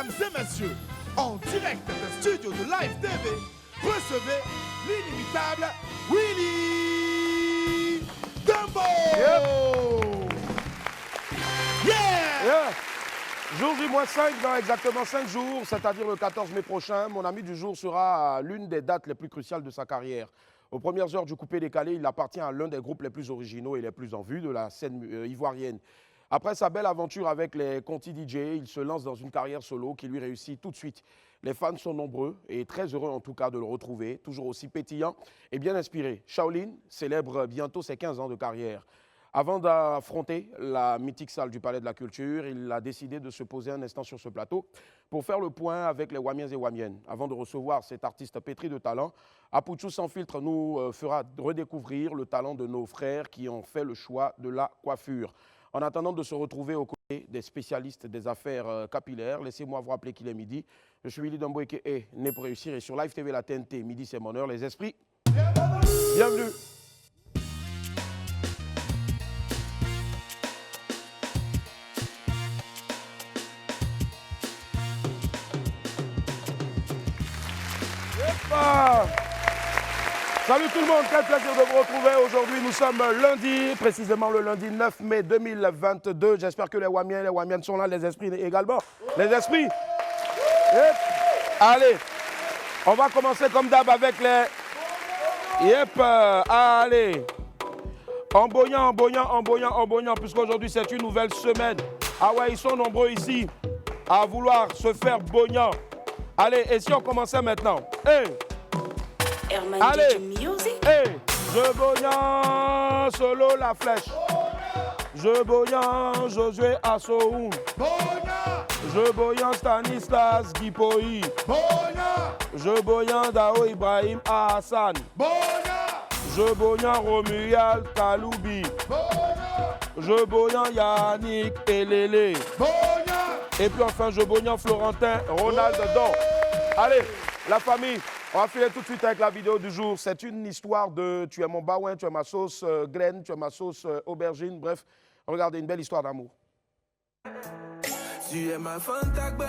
Mesdames et messieurs, en direct des studios de Live TV, recevez l'inimitable Willy Dembo. Yeah. Jour J-5 dans exactement 5 jours, c'est-à-dire le 14 mai prochain, mon ami du jour sera l'une des dates les plus cruciales de sa carrière. Aux premières heures du coupé-décalé, il appartient à l'un des groupes les plus originaux et les plus en vue de la scène ivoirienne. Après sa belle aventure avec les Conti DJ, il se lance dans une carrière solo qui lui réussit tout de suite. Les fans sont nombreux et très heureux en tout cas de le retrouver, toujours aussi pétillant et bien inspiré. Shaolin célèbre bientôt ses 15 ans de carrière. Avant d'affronter la mythique salle du Palais de la Culture, il a décidé de se poser un instant sur ce plateau pour faire le point avec les Wamiens et Wamiennes. Avant de recevoir cet artiste pétri de talent, Apouchou Sans Filtre nous fera redécouvrir le talent de nos frères qui ont fait le choix de la coiffure. En attendant de se retrouver aux côtés des spécialistes des affaires capillaires, laissez-moi vous rappeler qu'il est midi. Je suis Willy Dembo qui est né pour réussir et sur Live TV, la TNT, midi c'est mon heure. Les esprits, bienvenue. Salut tout le monde, quel plaisir de vous retrouver. Aujourd'hui, nous sommes lundi, précisément le lundi 9 mai 2022. J'espère que les Wamiennes sont là, les esprits également. Les esprits. Yep. Allez, on va commencer comme d'hab avec les... Yep, allez. En bognant, puisqu'aujourd'hui c'est une nouvelle semaine. Ah ouais, ils sont nombreux ici à vouloir se faire bognant. Allez, et si on commençait maintenant? Hey. Allez, hey. Je bognan, solo la flèche. Je bognan, Josué Assoun. Je bognan, Stanislas Guipoi. Je bognan, Dao Ibrahim Hassan. Je bognan, Romuald Kaloubi. Je bognan, Yannick Elele. Et puis enfin, je bognan, Florentin Ronald Don. Allez, la famille. On va filer tout de suite avec la vidéo du jour. C'est une histoire de tu es mon baouin, tu es ma sauce graine, tu es ma sauce aubergine. Bref, regardez, une belle histoire d'amour. Tu es ma Fantagbe,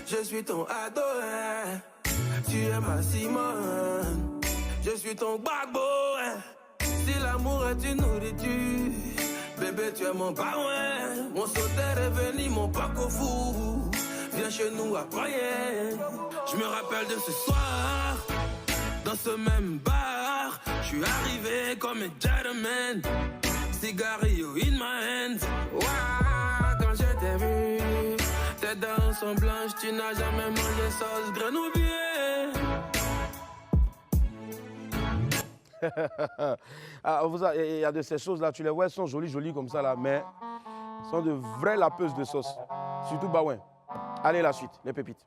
je suis ton ado. Tu es ma Simone, je suis ton Gbagbo. Si l'amour est une nourriture, bébé tu es mon baouin. Mon sauteur est venu, mon paco fou. Viens chez nous à croyer. Je me rappelle de ce soir, dans ce même bar. Je suis arrivé comme un gentleman. Cigarillo in my hands. Wow, quand je t'ai vu, tes dents sont blanches. Tu n'as jamais mangé sauce graine ou bien. Il y a de ces choses-là, tu les vois, elles sont jolies comme ça, là, mais sont de vraies lapeuses de sauce. Surtout baouin. Allez, la suite, les pépites.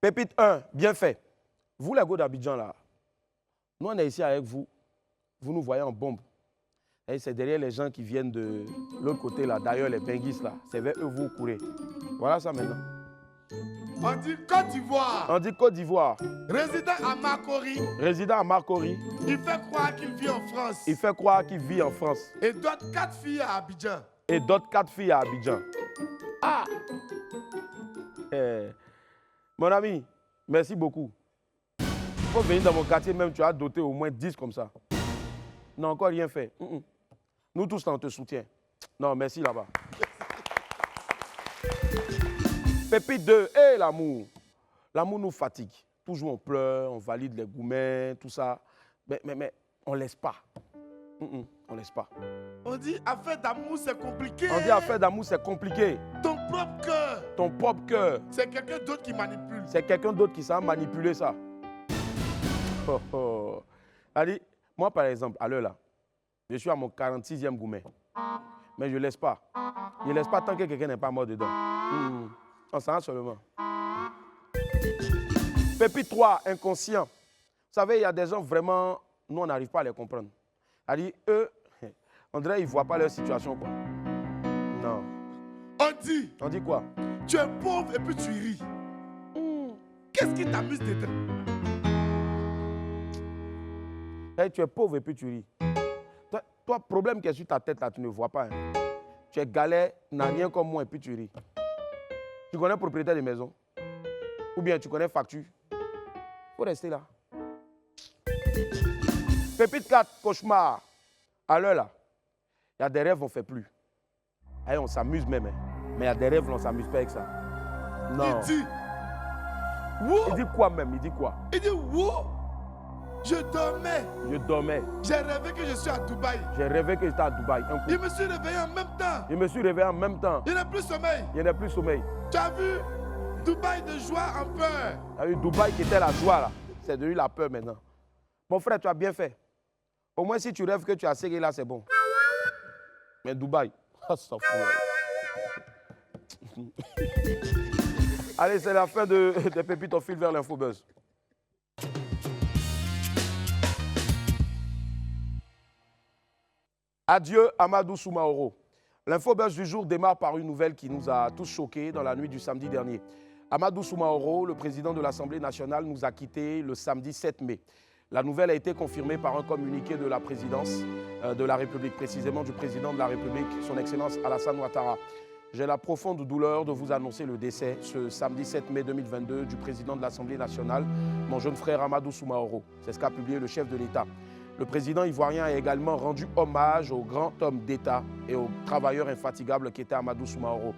Pépite 1, bien fait. Vous, les gars d'Abidjan, là, nous, on est ici avec vous. Vous nous voyez en bombe. Et c'est derrière les gens qui viennent de l'autre côté, là. D'ailleurs, les benguistes, là, c'est vers eux vous courez. Voilà ça maintenant. On dit Côte d'Ivoire. On dit Côte d'Ivoire. Résident à Marcory. Résident à Marcory. Il fait croire qu'il vit en France. Il fait croire qu'il vit en France. Et d'autres 4 filles à Abidjan. Et d'autres 4 filles à Abidjan. Ah! Mon ami, merci beaucoup. Il faut venir dans mon quartier même, tu as doté au moins 10 comme ça. Non, encore rien fait. Nous tous, là, on te soutient. Non, merci là-bas. Pépite 2, hé l'amour. L'amour nous fatigue. Toujours on pleure, on valide les gourmets, tout ça. Mais on ne laisse pas. On ne laisse pas. On dit affaire d'amour, c'est compliqué. On dit affaire d'amour, c'est compliqué. Ton propre cœur. Ton propre cœur. C'est quelqu'un d'autre qui manipule. C'est quelqu'un d'autre qui sait manipuler ça. Allez, moi par exemple, à l'heure là, je suis à mon 46e gourmet. Mais je ne laisse pas. Je ne laisse pas tant que quelqu'un n'est pas mort dedans. On s'en rend seulement. Pépite 3, inconscient. Vous savez, il y a des gens vraiment, nous on n'arrive pas à les comprendre. C'est-à-dire, eux, on dirait qu'ils ne voient pas leur situation, quoi. Non. On dit quoi? Tu es pauvre et puis tu ris. Qu'est-ce qui t'amuse dedans? Hey, tu es pauvre et puis tu ris. Toi, problème qui est sur ta tête, là, tu ne vois pas. Hein. Tu es galère, n'as rien comme moi et puis tu ris. Tu connais propriétaire de maison? Ou bien tu connais facture? Il faut rester là. Pépite 4, cauchemar. À l'heure là, il y a des rêves, on ne fait plus. Allez, on s'amuse même. Hein. Mais il y a des rêves, on ne s'amuse pas avec ça. Non. Il dit, Il dit quoi même? Il dit quoi? Il dit, wow, je dormais. Je dormais. J'ai rêvé que je suis à Dubaï. J'ai rêvé que j'étais à Dubaï. Un coup. Je me suis réveillé en même temps. Je me suis réveillé en même temps. Il n'y a plus sommeil. Il n'y a plus sommeil. Tu as vu Dubaï de joie en peur. Il y a eu Dubaï qui était la joie là. C'est devenu la peur maintenant. Mon frère, tu as bien fait. Au moins si tu rêves que tu as serré là, c'est bon. Mais Dubaï, ça fout. Allez, c'est la fin des pépites, on file vers l'infobuzz. Adieu Amadou Soumaoro. L'infobuzz du jour démarre par une nouvelle qui nous a tous choqués dans la nuit du samedi dernier. Amadou Soumaoro, le président de l'Assemblée nationale, nous a quittés le samedi 7 mai. La nouvelle a été confirmée par un communiqué de la présidence de la République, précisément du président de la République, son Excellence Alassane Ouattara. J'ai la profonde douleur de vous annoncer le décès, ce samedi 7 mai 2022, du président de l'Assemblée nationale, mon jeune frère Amadou Soumaoro. C'est ce qu'a publié le chef de l'État. Le président ivoirien a également rendu hommage au grand homme d'État et au travailleur infatigable qu'était Amadou Soumaoro.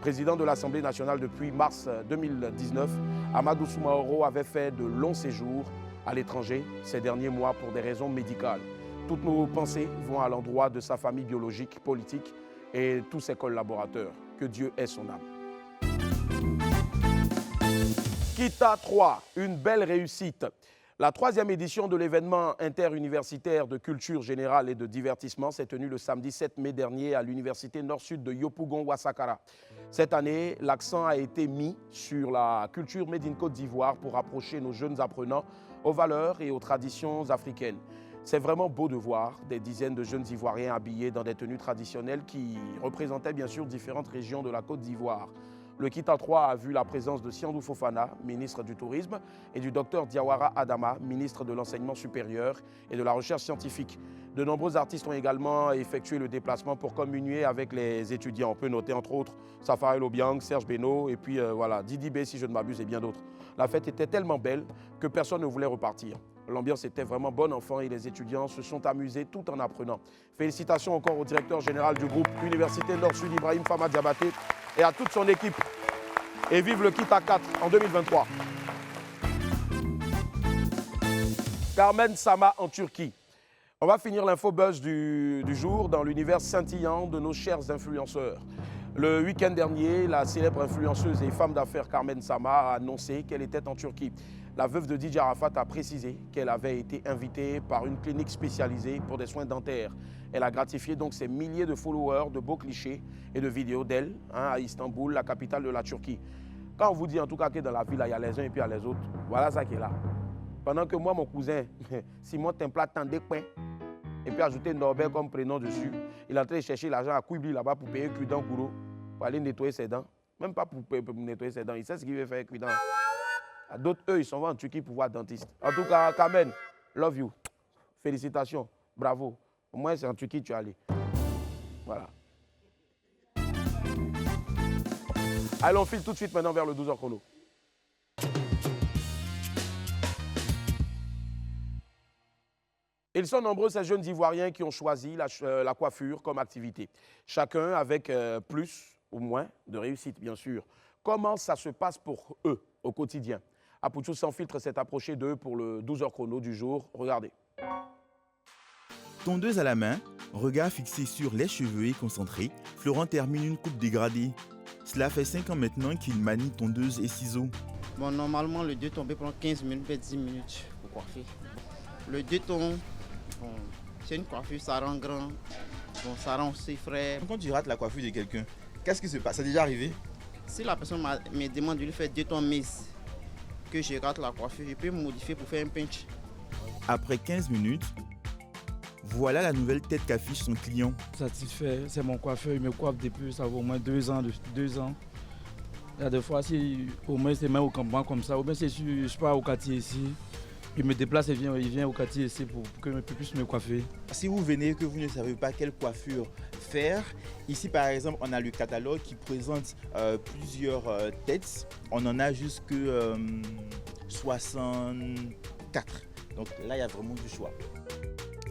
Président de l'Assemblée nationale depuis mars 2019, Amadou Soumaoro avait fait de longs séjours à l'étranger ces derniers mois pour des raisons médicales. Toutes nos pensées vont à l'endroit de sa famille biologique, politique et tous ses collaborateurs. Que Dieu ait son âme. Kita 3, une belle réussite. La 3e édition de l'événement interuniversitaire de culture générale et de divertissement s'est tenue le samedi 7 mai dernier à l'université nord-sud de Yopougon-Ouassakara. Cette année, l'accent a été mis sur la culture made in Côte d'Ivoire pour approcher nos jeunes apprenants aux valeurs et aux traditions africaines. C'est vraiment beau de voir des dizaines de jeunes Ivoiriens habillés dans des tenues traditionnelles qui représentaient bien sûr différentes régions de la Côte d'Ivoire. Le Kita 3 a vu la présence de Siandou Fofana, ministre du Tourisme, et du docteur Diawara Adama, ministre de l'Enseignement supérieur et de la Recherche scientifique. De nombreux artistes ont également effectué le déplacement pour communier avec les étudiants. On peut noter entre autres Safari Lobiang, Serge Beno et puis voilà, Didi B si je ne m'abuse et bien d'autres. La fête était tellement belle que personne ne voulait repartir. L'ambiance était vraiment bonne enfant et les étudiants se sont amusés tout en apprenant. Félicitations encore au directeur général du groupe Université Nord-Sud Ibrahim Fama Diabaté et à toute son équipe. Et vive le Kita 4 en 2023. Carmen Sama en Turquie. On va finir l'infobuzz du jour dans l'univers scintillant de nos chers influenceurs. Le week-end dernier, la célèbre influenceuse et femme d'affaires Carmen Sama a annoncé qu'elle était en Turquie. La veuve de Didier Arafat a précisé qu'elle avait été invitée par une clinique spécialisée pour des soins dentaires. Elle a gratifié donc ses milliers de followers de beaux clichés et de vidéos d'elle à Istanbul, la capitale de la Turquie. Quand on vous dit en tout cas que dans la ville, il y a les uns et puis il y a les autres, voilà ça qui est là. Pendant que moi, mon cousin, Simon Templat tendait pain et puis ajouté Norbert comme prénom dessus, il est en train de chercher l'argent à Kouibli là-bas pour payer Cudan Kouro, pour aller nettoyer ses dents. Même pas pour nettoyer ses dents, il sait ce qu'il veut faire Cudan. D'autres, eux, ils sont en Turquie pour voir dentiste. En tout cas, Carmen, love you. Félicitations, bravo. Au moins, c'est en Turquie que tu es allé. Voilà. Allez, on file tout de suite maintenant vers le 12h chrono. Ils sont nombreux, ces jeunes Ivoiriens qui ont choisi la coiffure comme activité. Chacun avec plus ou moins de réussite, bien sûr. Comment ça se passe pour eux au quotidien? Apouchou sans filtre s'est approché d'eux pour le 12h chrono du jour. Regardez. Tondeuse à la main, regard fixé sur les cheveux et concentré, Florent termine une coupe dégradée. Cela fait 5 ans maintenant qu'il manie tondeuse et ciseaux. Bon, normalement, le 2 tombé prend 15 minutes, 10 minutes pour coiffer. Le 2 tons, bon, c'est une coiffure, ça rend grand, bon, ça rend aussi frais. Quand tu rates la coiffure de quelqu'un, qu'est-ce qui se passe? C'est déjà arrivé? Si la personne me demande de lui faire 2 tons mise, que je rate la coiffure, je peux me modifier pour faire un pinch. Après 15 minutes, voilà la nouvelle tête qu'affiche son client. Satisfait, c'est mon coiffeur, il me coiffe depuis, ça fait au moins 2 ans. Il y a des fois, si au moins c'est même au campement comme ça, ou bien si je suis pas au quartier ici, Il me déplace et il vient au quartier ici pour que je puisse me coiffer. Si vous venez et que vous ne savez pas quelle coiffure faire, ici par exemple on a le catalogue qui présente plusieurs têtes. On en a jusque 64. Donc là il y a vraiment du choix.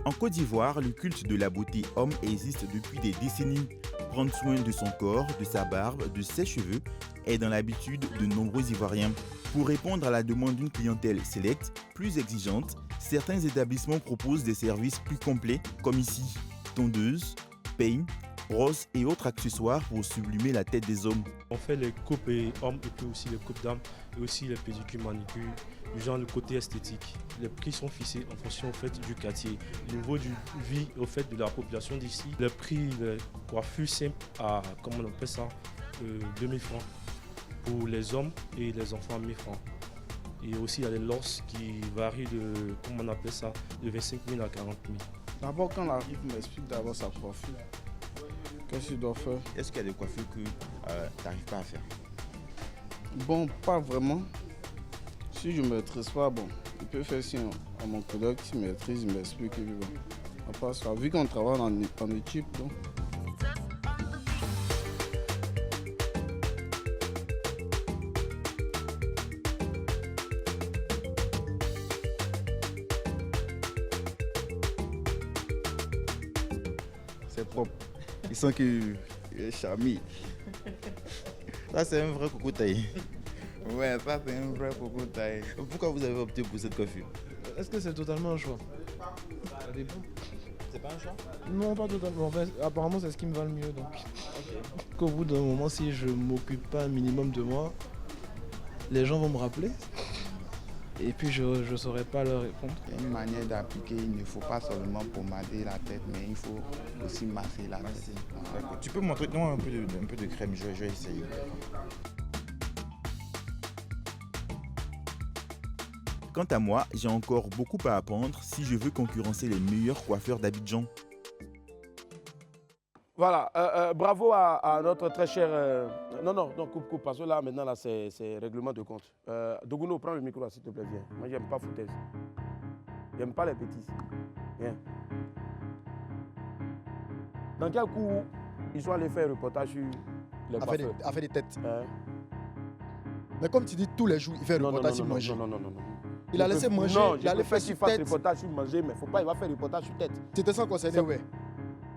En Côte d'Ivoire, le culte de la beauté homme existe depuis des décennies. Prendre soin de son corps, de sa barbe, de ses cheveux est dans l'habitude de nombreux Ivoiriens. Pour répondre à la demande d'une clientèle sélecte, plus exigeante, certains établissements proposent des services plus complets, comme ici, tondeuse, peigne, brosse et autres accessoires pour sublimer la tête des hommes. On fait les coupes hommes et puis aussi les coupes dames et aussi les pédicures manicures, du genre le côté esthétique. Les prix sont fixés en fonction au fait, du quartier, au niveau du vie au fait, de la population d'ici. Le prix de coiffure simple à, comment on appelle ça, 2000 francs pour les hommes et les enfants 1000 francs. Et aussi il y a les losses qui varient de, comment on appelle ça, de 25 000 à 40 000. D'abord, quand on arrive, on m'explique d'abord sa coiffure. Qu'est-ce qu'il doit faire? Est-ce qu'il y a des coiffures que tu n'arrives pas à faire? Bon, pas vraiment. Si je ne maîtrise pas, bon, il peut faire si à mon collègue qui maîtrise, il m'explique. Bon, à part ça, vu qu'on travaille en équipe, donc. C'est propre. Ils sentent qu'il est charmé. Ça, c'est un vrai coco taillé. Ouais, ça c'est un vrai coco taillé. Pourquoi vous avez opté pour cette coiffure? Est-ce que c'est totalement un choix? Ça dépend. C'est pas un choix? Non, pas totalement. En fait, apparemment, c'est ce qui me va le mieux. Donc, qu'au bout d'un moment, si je m'occupe pas un minimum de moi, les gens vont me rappeler. Et puis, je ne saurais pas leur répondre. Il y a une manière d'appliquer, il ne faut pas seulement pommader la tête, mais il faut aussi masser la tête. D'accord. Tu peux montrer un peu de crème, je vais essayer. Quant à moi, j'ai encore beaucoup à apprendre si je veux concurrencer les meilleurs coiffeurs d'Abidjan. Voilà, bravo à notre très cher... Non, coupe, parce que là, maintenant, là, c'est règlement de compte. Doguno, prends le micro, là, s'il te plaît, viens. Moi, j'aime pas foutaise. J'aime pas les petits. Viens. Dans quel coup ils sont allés faire un reportage sur les coiffeurs? À faire des têtes. Hein? Mais comme tu dis, tous les jours, il fait un reportage sur manger. Non. Il a laissé manger, Non, il allait faire qu'il sur fasse tête. reportage sur manger, mais faut pas, il va faire reportage sur tête. Tu te sens concerné, ouais.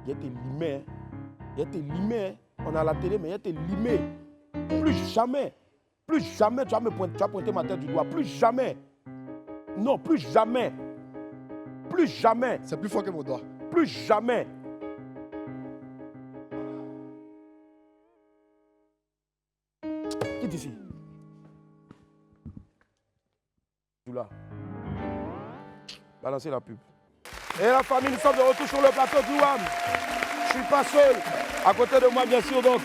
Il était limé, hein. Il était limé. On est à la télé, mais il était limé. Plus jamais tu vas pointer ma tête du doigt. Plus jamais. Non, plus jamais. Plus jamais. C'est plus fort que mon doigt. Plus jamais. Quitte ici. Là. Balancez la pub. Et la famille, nous sommes de retour sur le plateau du WAM. Je ne suis pas seul. À côté de moi, bien sûr, donc.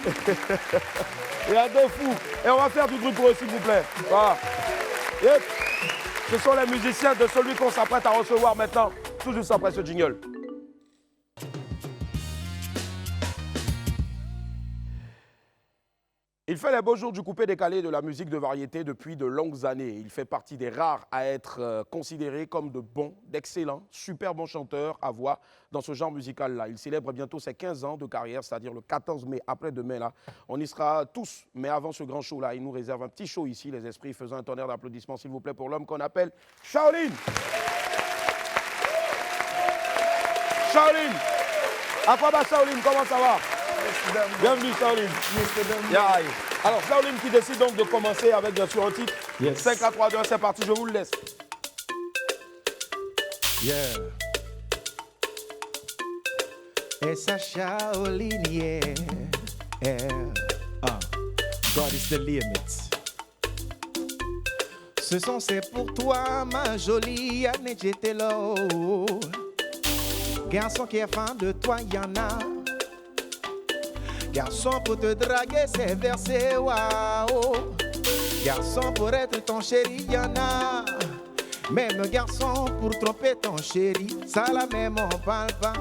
Il y a deux fous. Et on va faire du bruit pour eux, s'il vous plaît. Voilà. Yep. Ce sont les musiciens de celui qu'on s'apprête à recevoir maintenant, tout juste après ce jingle. Il fait les beaux jours du coupé-décalé de la musique de variété depuis de longues années. Il fait partie des rares à être considérés comme de bons, d'excellents, super bons chanteurs à voix dans ce genre musical-là. Il célèbre bientôt ses 15 ans de carrière, c'est-à-dire le 14 mai, après-demain. Là. On y sera tous, mais avant ce grand show-là, il nous réserve un petit show ici, les esprits, faisant un tonnerre d'applaudissements, s'il vous plaît, pour l'homme qu'on appelle Shaolin. Shaolin. Aquaba Shaolin, comment ça va? Bienvenue Shaolin. Yeah. Alors Shaolin qui décide donc de commencer avec bien sûr un titre. Yes. 5 à 3, 2, c'est parti, je vous le laisse. Yeah. It's a Shaolin, yeah. God is the limit. Ce son c'est pour toi, ma jolie Annette Jetelo. Garçon qui est fan de toi, y'en a. Garçon pour te draguer, c'est versé, waouh. Garçon pour être ton chéri, y'en a. Même garçon pour tromper ton chéri, ça la même on parle pas.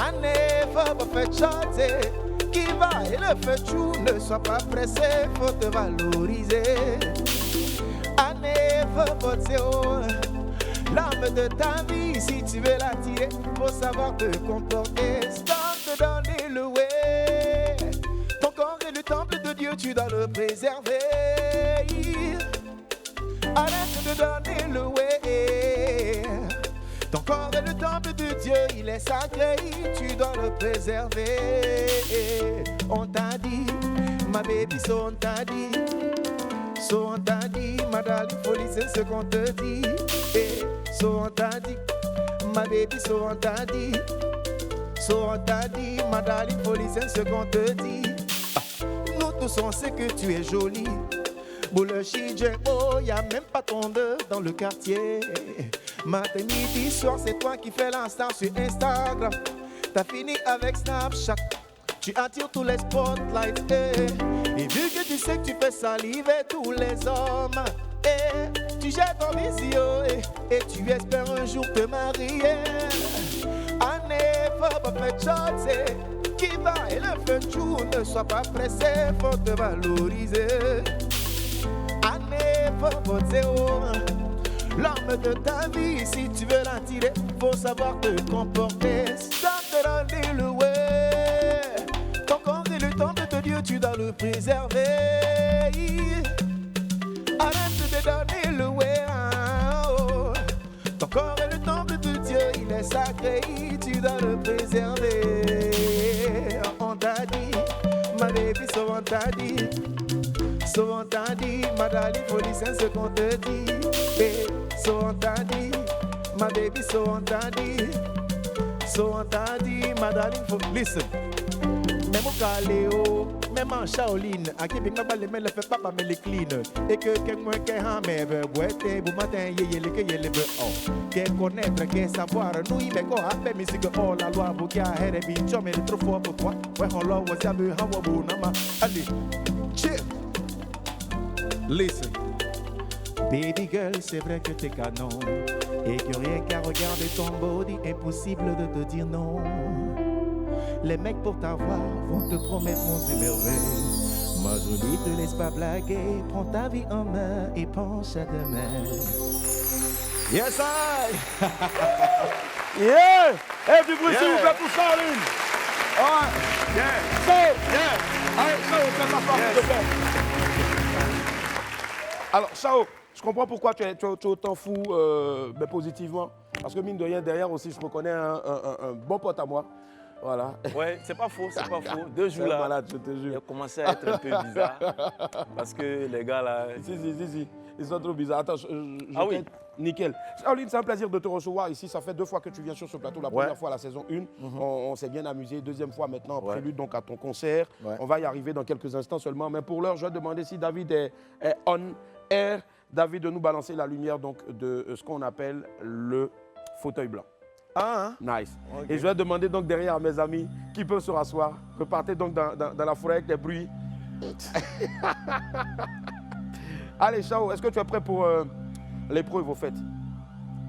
Année, faut pas faire chanter. Qui va et le fait tout, ne sois pas pressé, faut te valoriser. Année, L'âme de ta vie, si tu veux l'attirer, faut savoir te comporter. Stop de donner le way. Ton corps est le temple de Dieu, tu dois le préserver. Arrête de donner le way. Ton corps est le temple de Dieu, il est sacré, tu dois le préserver. On t'a dit, ma baby, so on t'a dit. So on t'a dit, ma darling, faut laisser ce qu'on te dit. So on t'a dit, ma baby, so on t'a dit. So on t'a dit, ma darling, faut laisser ce qu'on te dit. Nous tous on sait que tu es jolie. Boule Chidjebo, y'a même pas ton deux dans le quartier. Matin, midi, soir, c'est toi qui fais l'instant sur Instagram. T'as fini avec Snapchat. Tu attires tous les spotlights. Et vu que tu sais que tu fais saliver tous les hommes, tu jettes ton visio et tu espères un jour te marier. Année, faut pas faire chance. Qui va et le fun jour, ne sois pas pressé, faut te valoriser. Année, faut voter l'homme de ta vie, si tu veux l'attirer, faut savoir te comporter. Stop de donner le way. Ton corps est le temple de Dieu, tu dois le préserver. Arrête de donner le way. Ton corps est le temple de Dieu, il est sacré, tu dois le préserver. On t'a dit, ma baby, so on t'a dit. So on t'a dit, ma darling, faut listen ce qu'on te dit. So on t'a dit, ma baby, so on t'a dit. So on t'a dit, ma darling, faut listen. Même au Caléo, même en Shaolin, à qui bien pas les mêmes, le fait pas mais les clean. Et que quelqu'un qui a mais boîte, vous matin, yé les que yé les oh. Qu'est connaître, qu'est savoir, nous y met quoi à faire musique, oh la loi, bouquet à herbe, binchom, mais trop fort pour toi. Ouais, on l'a, on s'est vu, hawa bonama. Allez, chill. Listen. Baby girl, c'est vrai que t'es canon et que rien qu'à regarder ton body, impossible de te dire non. Les mecs pour t'avoir vont te promettre monts et merveilles. Ma jolie, te laisse pas blaguer, prends ta vie en main et pense à demain. Yes, I! Yeah! Hey, du bruit, s'il vous plaît, tout ça en ligne. Ouais. Yeah. Yeah. Allez, Chao, fais ta part, s'il te plaît. Alors, Chao, je comprends pourquoi tu es autant fou, mais positivement. Parce que mine de rien, derrière aussi, je reconnais un bon pote à moi. Voilà. Ouais, c'est pas faux, c'est pas faux. 2 jours là, malade, je te jure. il a commencé à être un peu bizarre. Parce que les gars là. Si. Ils sont trop bizarres. Attends, ah oui. Nickel. Shaolin, c'est un plaisir de te recevoir ici. Ça fait 2 fois que tu viens sur ce plateau. La première fois, la saison 1, on s'est bien amusé. Deuxième fois maintenant, prélude donc à ton concert. Ouais. On va y arriver dans quelques instants seulement. Mais pour l'heure, je vais demander si David est on air. David, de nous balancer la lumière donc de ce qu'on appelle le fauteuil blanc. Ah, nice. Okay. Et je vais demander donc derrière à mes amis qui peuvent se rasseoir. Repartez donc dans la forêt avec les bruits. Allez, Chao, est-ce que tu es prêt pour l'épreuve au fait?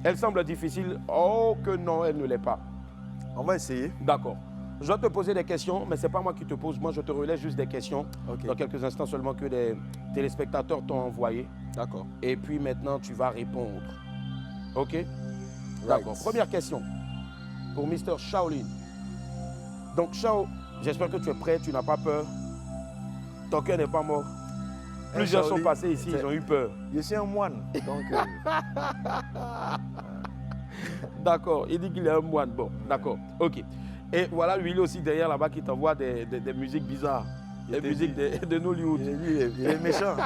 Elle semble difficile. Oh que non, elle ne l'est pas. On va essayer. D'accord. Je vais te poser des questions, mais ce n'est pas moi qui te pose. Moi, je te relève juste des questions. Okay. Dans quelques instants seulement que des téléspectateurs t'ont envoyé. D'accord. Et puis maintenant, tu vas répondre. OK? D'accord. Première question pour Mr. Shaolin. Donc, Chao, j'espère que tu es prêt, tu n'as pas peur. Ton cœur n'est pas mort. Plusieurs sont passés ici, ils ont eu peur. Je suis un moine, donc... D'accord, il dit qu'il est un moine. Bon, d'accord, ok. Et voilà lui aussi derrière là-bas qui t'envoie des musiques bizarres. Des musiques de Nollywood. Il est méchant.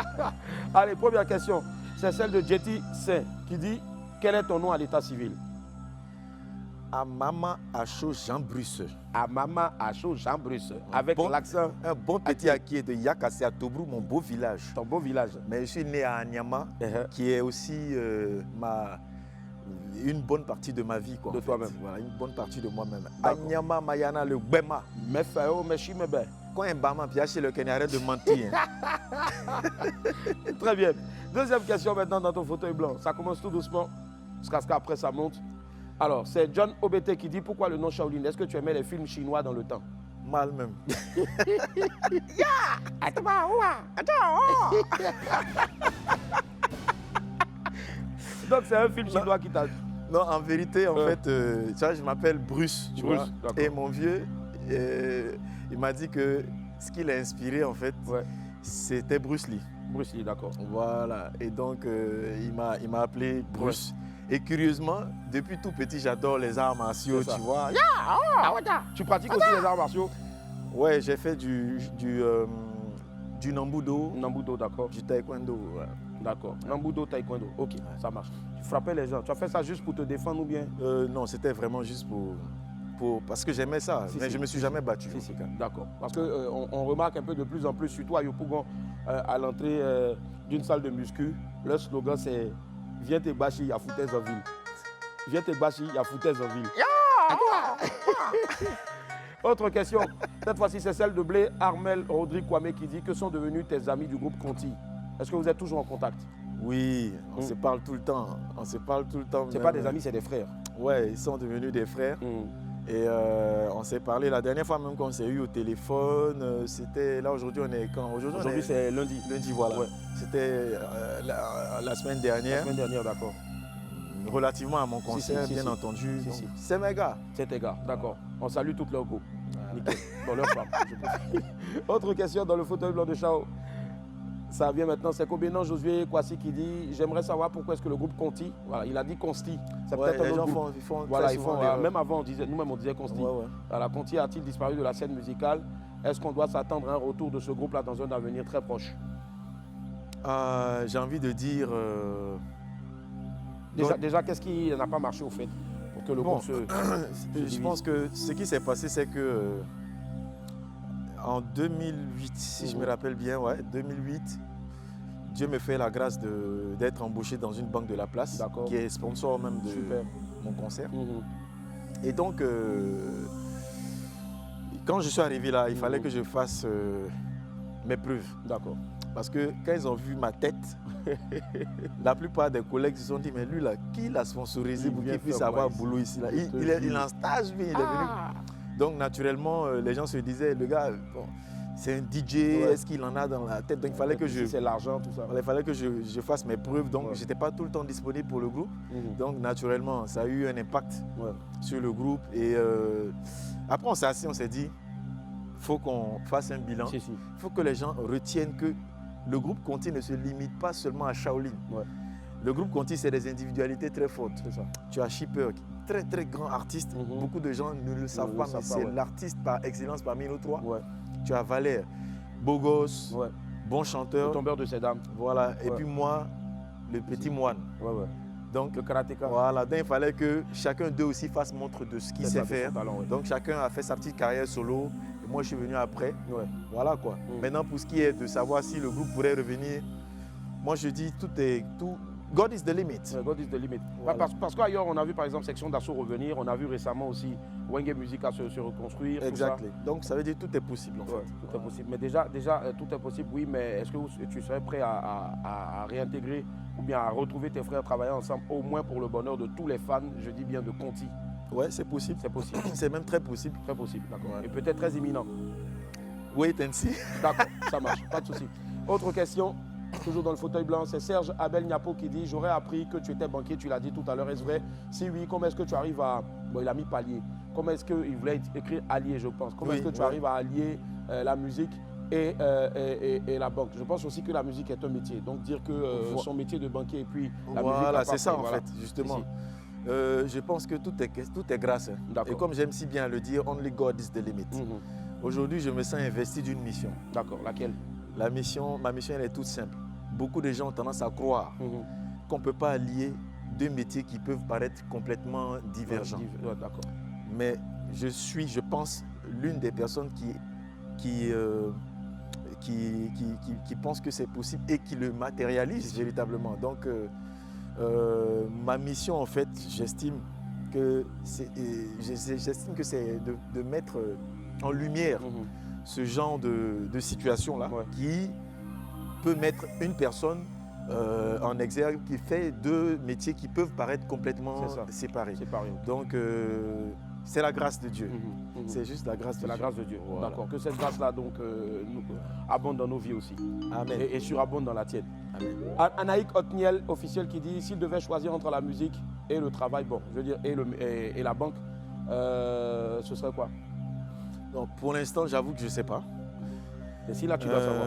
Allez, première question. C'est celle de Jetty Saint qui dit « Quel est ton nom à l'état civil ?» Amama Acho Jean Bruce. Amama Acho Jean Bruce. Avec l'accent. Un bon petit acquis de Yakassé à Tobrou, mon beau village. Ton beau village. Mais je suis né à Anyama, qui est aussi une bonne partie de ma vie. Quoi, de toi-même. Voilà, une bonne partie de moi-même. Anyama Mayana le Bema. Mais fais-o, mais chi me ben. Quand un Bama, puis chez le Kenya, arrête de mentir. Très bien. Deuxième question maintenant dans ton fauteuil blanc. Ça commence tout doucement, jusqu'à ce qu'après ça monte. Alors, c'est John Obete qui dit pourquoi le nom Shaolin? Est-ce que tu aimais les films chinois dans le temps? Mal même. Donc c'est un film chinois qui t'a... Non, en vérité, en fait, tu vois, je m'appelle Bruce, tu vois. Et mon vieux, il m'a dit que ce qui l'a inspiré, en fait, c'était Bruce Lee. Bruce Lee, d'accord. Voilà. Et donc, il m'a appelé Bruce. Et curieusement, depuis tout petit, j'adore les arts martiaux, tu vois. Tu pratiques aussi les arts martiaux? Ouais, j'ai fait du Nambudo. Nambudo, d'accord. Du taekwondo. Ouais. D'accord. Nambudo, taekwondo. Ok, ça marche. Tu frappais les gens. Tu as fait ça juste pour te défendre ou bien? Non, c'était vraiment juste parce que j'aimais ça. Mais je ne me suis jamais battu. D'accord. Parce qu'on remarque un peu de plus en plus, surtout à Yopougon, à l'entrée d'une salle de muscu, leur slogan c'est « Viens te bâcher, il y a foutaise en ville ». Viens te bâcher, il y a foutaise en ville. Autre question. Cette fois-ci, c'est celle de Blé Armel Rodrigue Kwame qui dit « Que sont devenus tes amis du groupe Conti ?» Est-ce que vous êtes toujours en contact? Oui, on se parle tout le temps. On se parle tout le temps. C'est pas des amis, c'est des frères. Ouais, ils sont devenus des frères. Et on s'est parlé la dernière fois même qu'on s'est eu au téléphone. C'était là aujourd'hui, on est quand? Aujourd'hui, c'est lundi. Lundi, voilà. Ouais. C'était la semaine dernière. La semaine dernière, d'accord. Relativement à mon concert, bien entendu. C'est mes gars. C'est tes gars, d'accord. On salue toutes leurs go. Nickel. Dans leur femme. Autre question dans le fauteuil blanc de Chao. Ça vient maintenant, c'est Kobénan Josué Kwasi qui dit « J'aimerais savoir pourquoi est-ce que le groupe Conti », voilà, il a dit Consti, c'est peut-être un autre groupe. Même avant, nous-mêmes on disait Consti. Voilà, Conti a-t-il disparu de la scène musicale? Est-ce qu'on doit s'attendre à un retour de ce groupe-là dans un avenir très proche? J'ai envie de dire... Déjà qu'est-ce qui n'a pas marché au fait pour que le groupe se Je pense que ce qui s'est passé, c'est que... En 2008, si je me rappelle bien, 2008, Dieu me fait la grâce d'être embauché dans une banque de la place, qui est sponsor même de mon concert. Et donc, quand je suis arrivé là, il fallait que je fasse mes preuves. D'accord. Parce que quand ils ont vu ma tête, la plupart des collègues se sont dit, mais lui là, qui l'a sponsorisé pour qu'il puisse avoir boulot ici là? Il est en stage, lui, il est venu. Donc naturellement, les gens se disaient, le gars, bon, c'est un DJ, est-ce qu'il en a dans la tête? Donc il fallait que c'est l'argent, tout ça. Il fallait que je fasse mes preuves, donc je n'étais pas tout le temps disponible pour le groupe. Donc naturellement, ça a eu un impact sur le groupe. Et après, on s'est assis, on s'est dit, il faut qu'on fasse un bilan. Il faut que les gens retiennent que le groupe Conti ne se limite pas seulement à Shaolin. Le groupe Conti, c'est des individualités très fortes. Tu as Shipper, très très grand artiste. Beaucoup de gens ne le savent pas, mais c'est l'artiste par excellence parmi nous trois. Tu as Valère, beau gosse, bon chanteur. Le tombeur de ces dames. Voilà. Et puis moi, le petit moine. Donc, le karatéka. Voilà. Donc il fallait que chacun d'eux aussi fasse montre de ce qu'il sait faire. Donc chacun a fait sa petite carrière solo. Et moi, je suis venu après. Voilà quoi. Maintenant, pour ce qui est de savoir si le groupe pourrait revenir, moi je dis God is the limit. God is the limit. Voilà. Parce qu'ailleurs, on a vu par exemple Section d'Assaut revenir, on a vu récemment aussi Wenge Music se reconstruire. Exactement. Donc ça veut dire que tout est possible en fait. Tout est possible. Mais déjà tout est possible, oui, mais est-ce que tu serais prêt à réintégrer ou bien à retrouver tes frères travailler ensemble, au moins pour le bonheur de tous les fans, je dis bien de Conti? Ouais, c'est possible. C'est possible. C'est même très possible. Très possible, d'accord. Et peut-être très imminent. Wait and see. D'accord, ça marche, pas de souci. Autre question. Toujours dans le fauteuil blanc, c'est Serge Abel Niapo qui dit « J'aurais appris que tu étais banquier, tu l'as dit tout à l'heure, est-ce vrai? Si oui, comment est-ce que tu arrives à... » Bon, il a mis palier. Comment est-ce qu'il voulait écrire allié, je pense. Comment est-ce que tu arrives à allier la musique et la banque? Je pense aussi que la musique est un métier. Donc dire que son métier de banquier et puis la musique... Voilà, c'est ça en fait, justement. Je pense que tout est grâce. Et comme j'aime si bien le dire, only God is the limit. Aujourd'hui, je me sens investi d'une mission. D'accord, laquelle? Ma mission, elle est toute simple. Beaucoup de gens ont tendance à croire qu'on ne peut pas allier deux métiers qui peuvent paraître complètement divergents. Mais je pense, l'une des personnes qui pense que c'est possible et qui le matérialise véritablement. Donc, ma mission, en fait, j'estime que c'est de mettre en lumière ce genre de situation-là qui peut mettre une personne en exergue qui fait deux métiers qui peuvent paraître complètement séparés. Donc, c'est la grâce de Dieu. C'est juste la grâce de Dieu. C'est la grâce de Dieu. Voilà. D'accord. Que cette grâce-là donc abonde dans nos vies aussi. Amen. Et surabonde dans la tienne. Amen. Anaïk Otniel, officiel, qui dit s'il devait choisir entre la musique et le travail, bon, je veux dire, et la banque, ce serait quoi? Donc, pour l'instant, j'avoue que je ne sais pas. Et si là, tu dois savoir.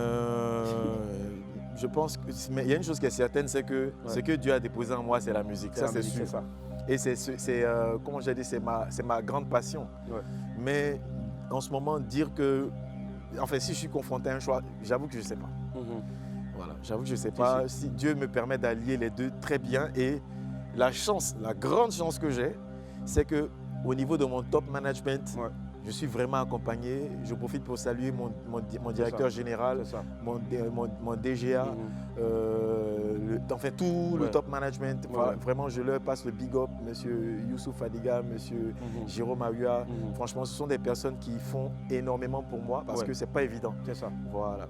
Je pense mais il y a une chose qui est certaine, c'est que ce que Dieu a déposé en moi, c'est la musique. Ça, c'est sûr. Ça. Et c'est comment j'ai dit, c'est ma grande passion. Ouais. Mais en ce moment, dire que, enfin, si je suis confronté à un choix, j'avoue que je ne sais pas. Voilà, j'avoue que je ne sais pas. Si Dieu me permet d'allier les deux très bien, et la grande chance que j'ai, c'est que au niveau de mon top management, je suis vraiment accompagné. Je profite pour saluer mon directeur général, mon DGA, enfin tout le top management. Voilà, vraiment, je leur passe le big up, M. Youssouf Fadiga, M. Jérôme Aoua. Franchement, ce sont des personnes qui font énormément pour moi parce que ce n'est pas évident. C'est ça. Voilà.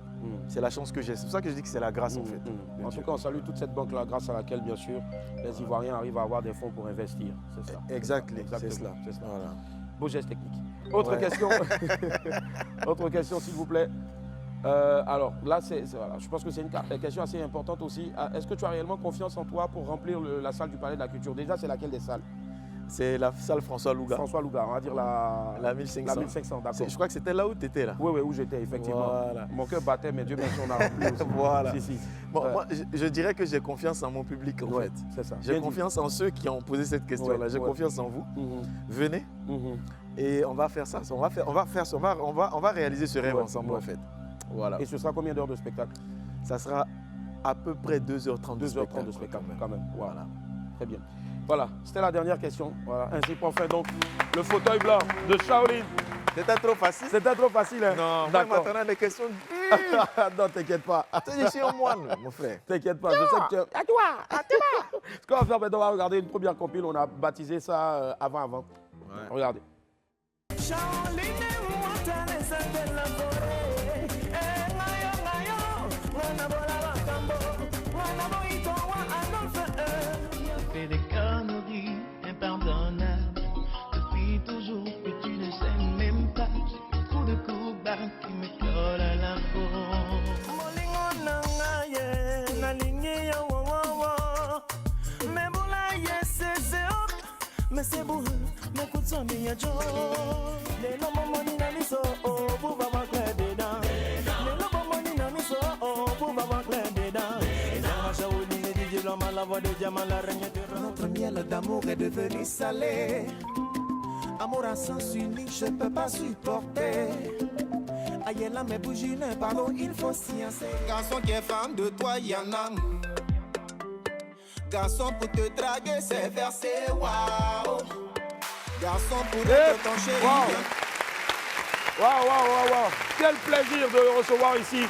C'est la chance que j'ai. C'est pour ça que je dis que c'est la grâce en fait. En tout cas, on salue toute cette banque-là, grâce à laquelle, bien sûr, les Ivoiriens arrivent à avoir des fonds pour investir. C'est ça. Exactement. C'est cela. Voilà. Beau geste technique. Autre question. Autre question, s'il vous plaît. Alors, là, voilà, je pense que c'est une question assez importante aussi. Est-ce que tu as réellement confiance en toi pour remplir la salle du Palais de la Culture? Déjà, c'est laquelle des salles? C'est la salle François Louga. François Louga, on va dire la 1500. La 1500, d'accord. Je crois que c'était là où tu étais là. Oui, où j'étais, effectivement. Voilà. Mon cœur battait, mais Dieu merci, on a rempli aussi. Voilà. Si. Bon, moi, je dirais que j'ai confiance en mon public, en fait. C'est ça. J'ai confiance en ceux qui ont posé cette question-là. J'ai confiance en vous. Venez. Et on va faire ça. On va réaliser ce rêve ensemble, en fait. Voilà. Et ce sera combien d'heures de spectacle? Ça sera à peu près 2h30 de spectacle. 2h30 de spectacle, quand même. Voilà. Très bien. Voilà, c'était la dernière question. Voilà. Ainsi pour fin donc le fauteuil blanc de Shaolin. C'était trop facile. C'était trop facile, hein? Non, d'accord. Maintenant, des questions. Non, t'inquiète pas. Je suis un moine, mon frère. T'inquiète pas, je sais que tu es. À toi. Ce qu'on va faire maintenant, on va regarder une première compile. On a baptisé ça avant. Ouais. Regardez. Des conneries impardonnables. Depuis toujours que tu ne sais même pas. J'ai trop de coups bas qui me collent à la peau. Mais c'est beau, mais écoute ça, mais y'a Joe. Les noms money na miso, oh, pour va clair dedans. Les noms money na miso, oh, pour va clair dedans. Notre miel d'amour est devenu salé. Amour à sens unique, je peux pas supporter. Aïe là, mes bougies, pardon, il faut sciencer. Garçon qui est fan de toi, y'en a. Garçon pour te draguer, c'est versé, waouh. Garçon pour être ton chéri. Waouh. Quel plaisir de le recevoir ici.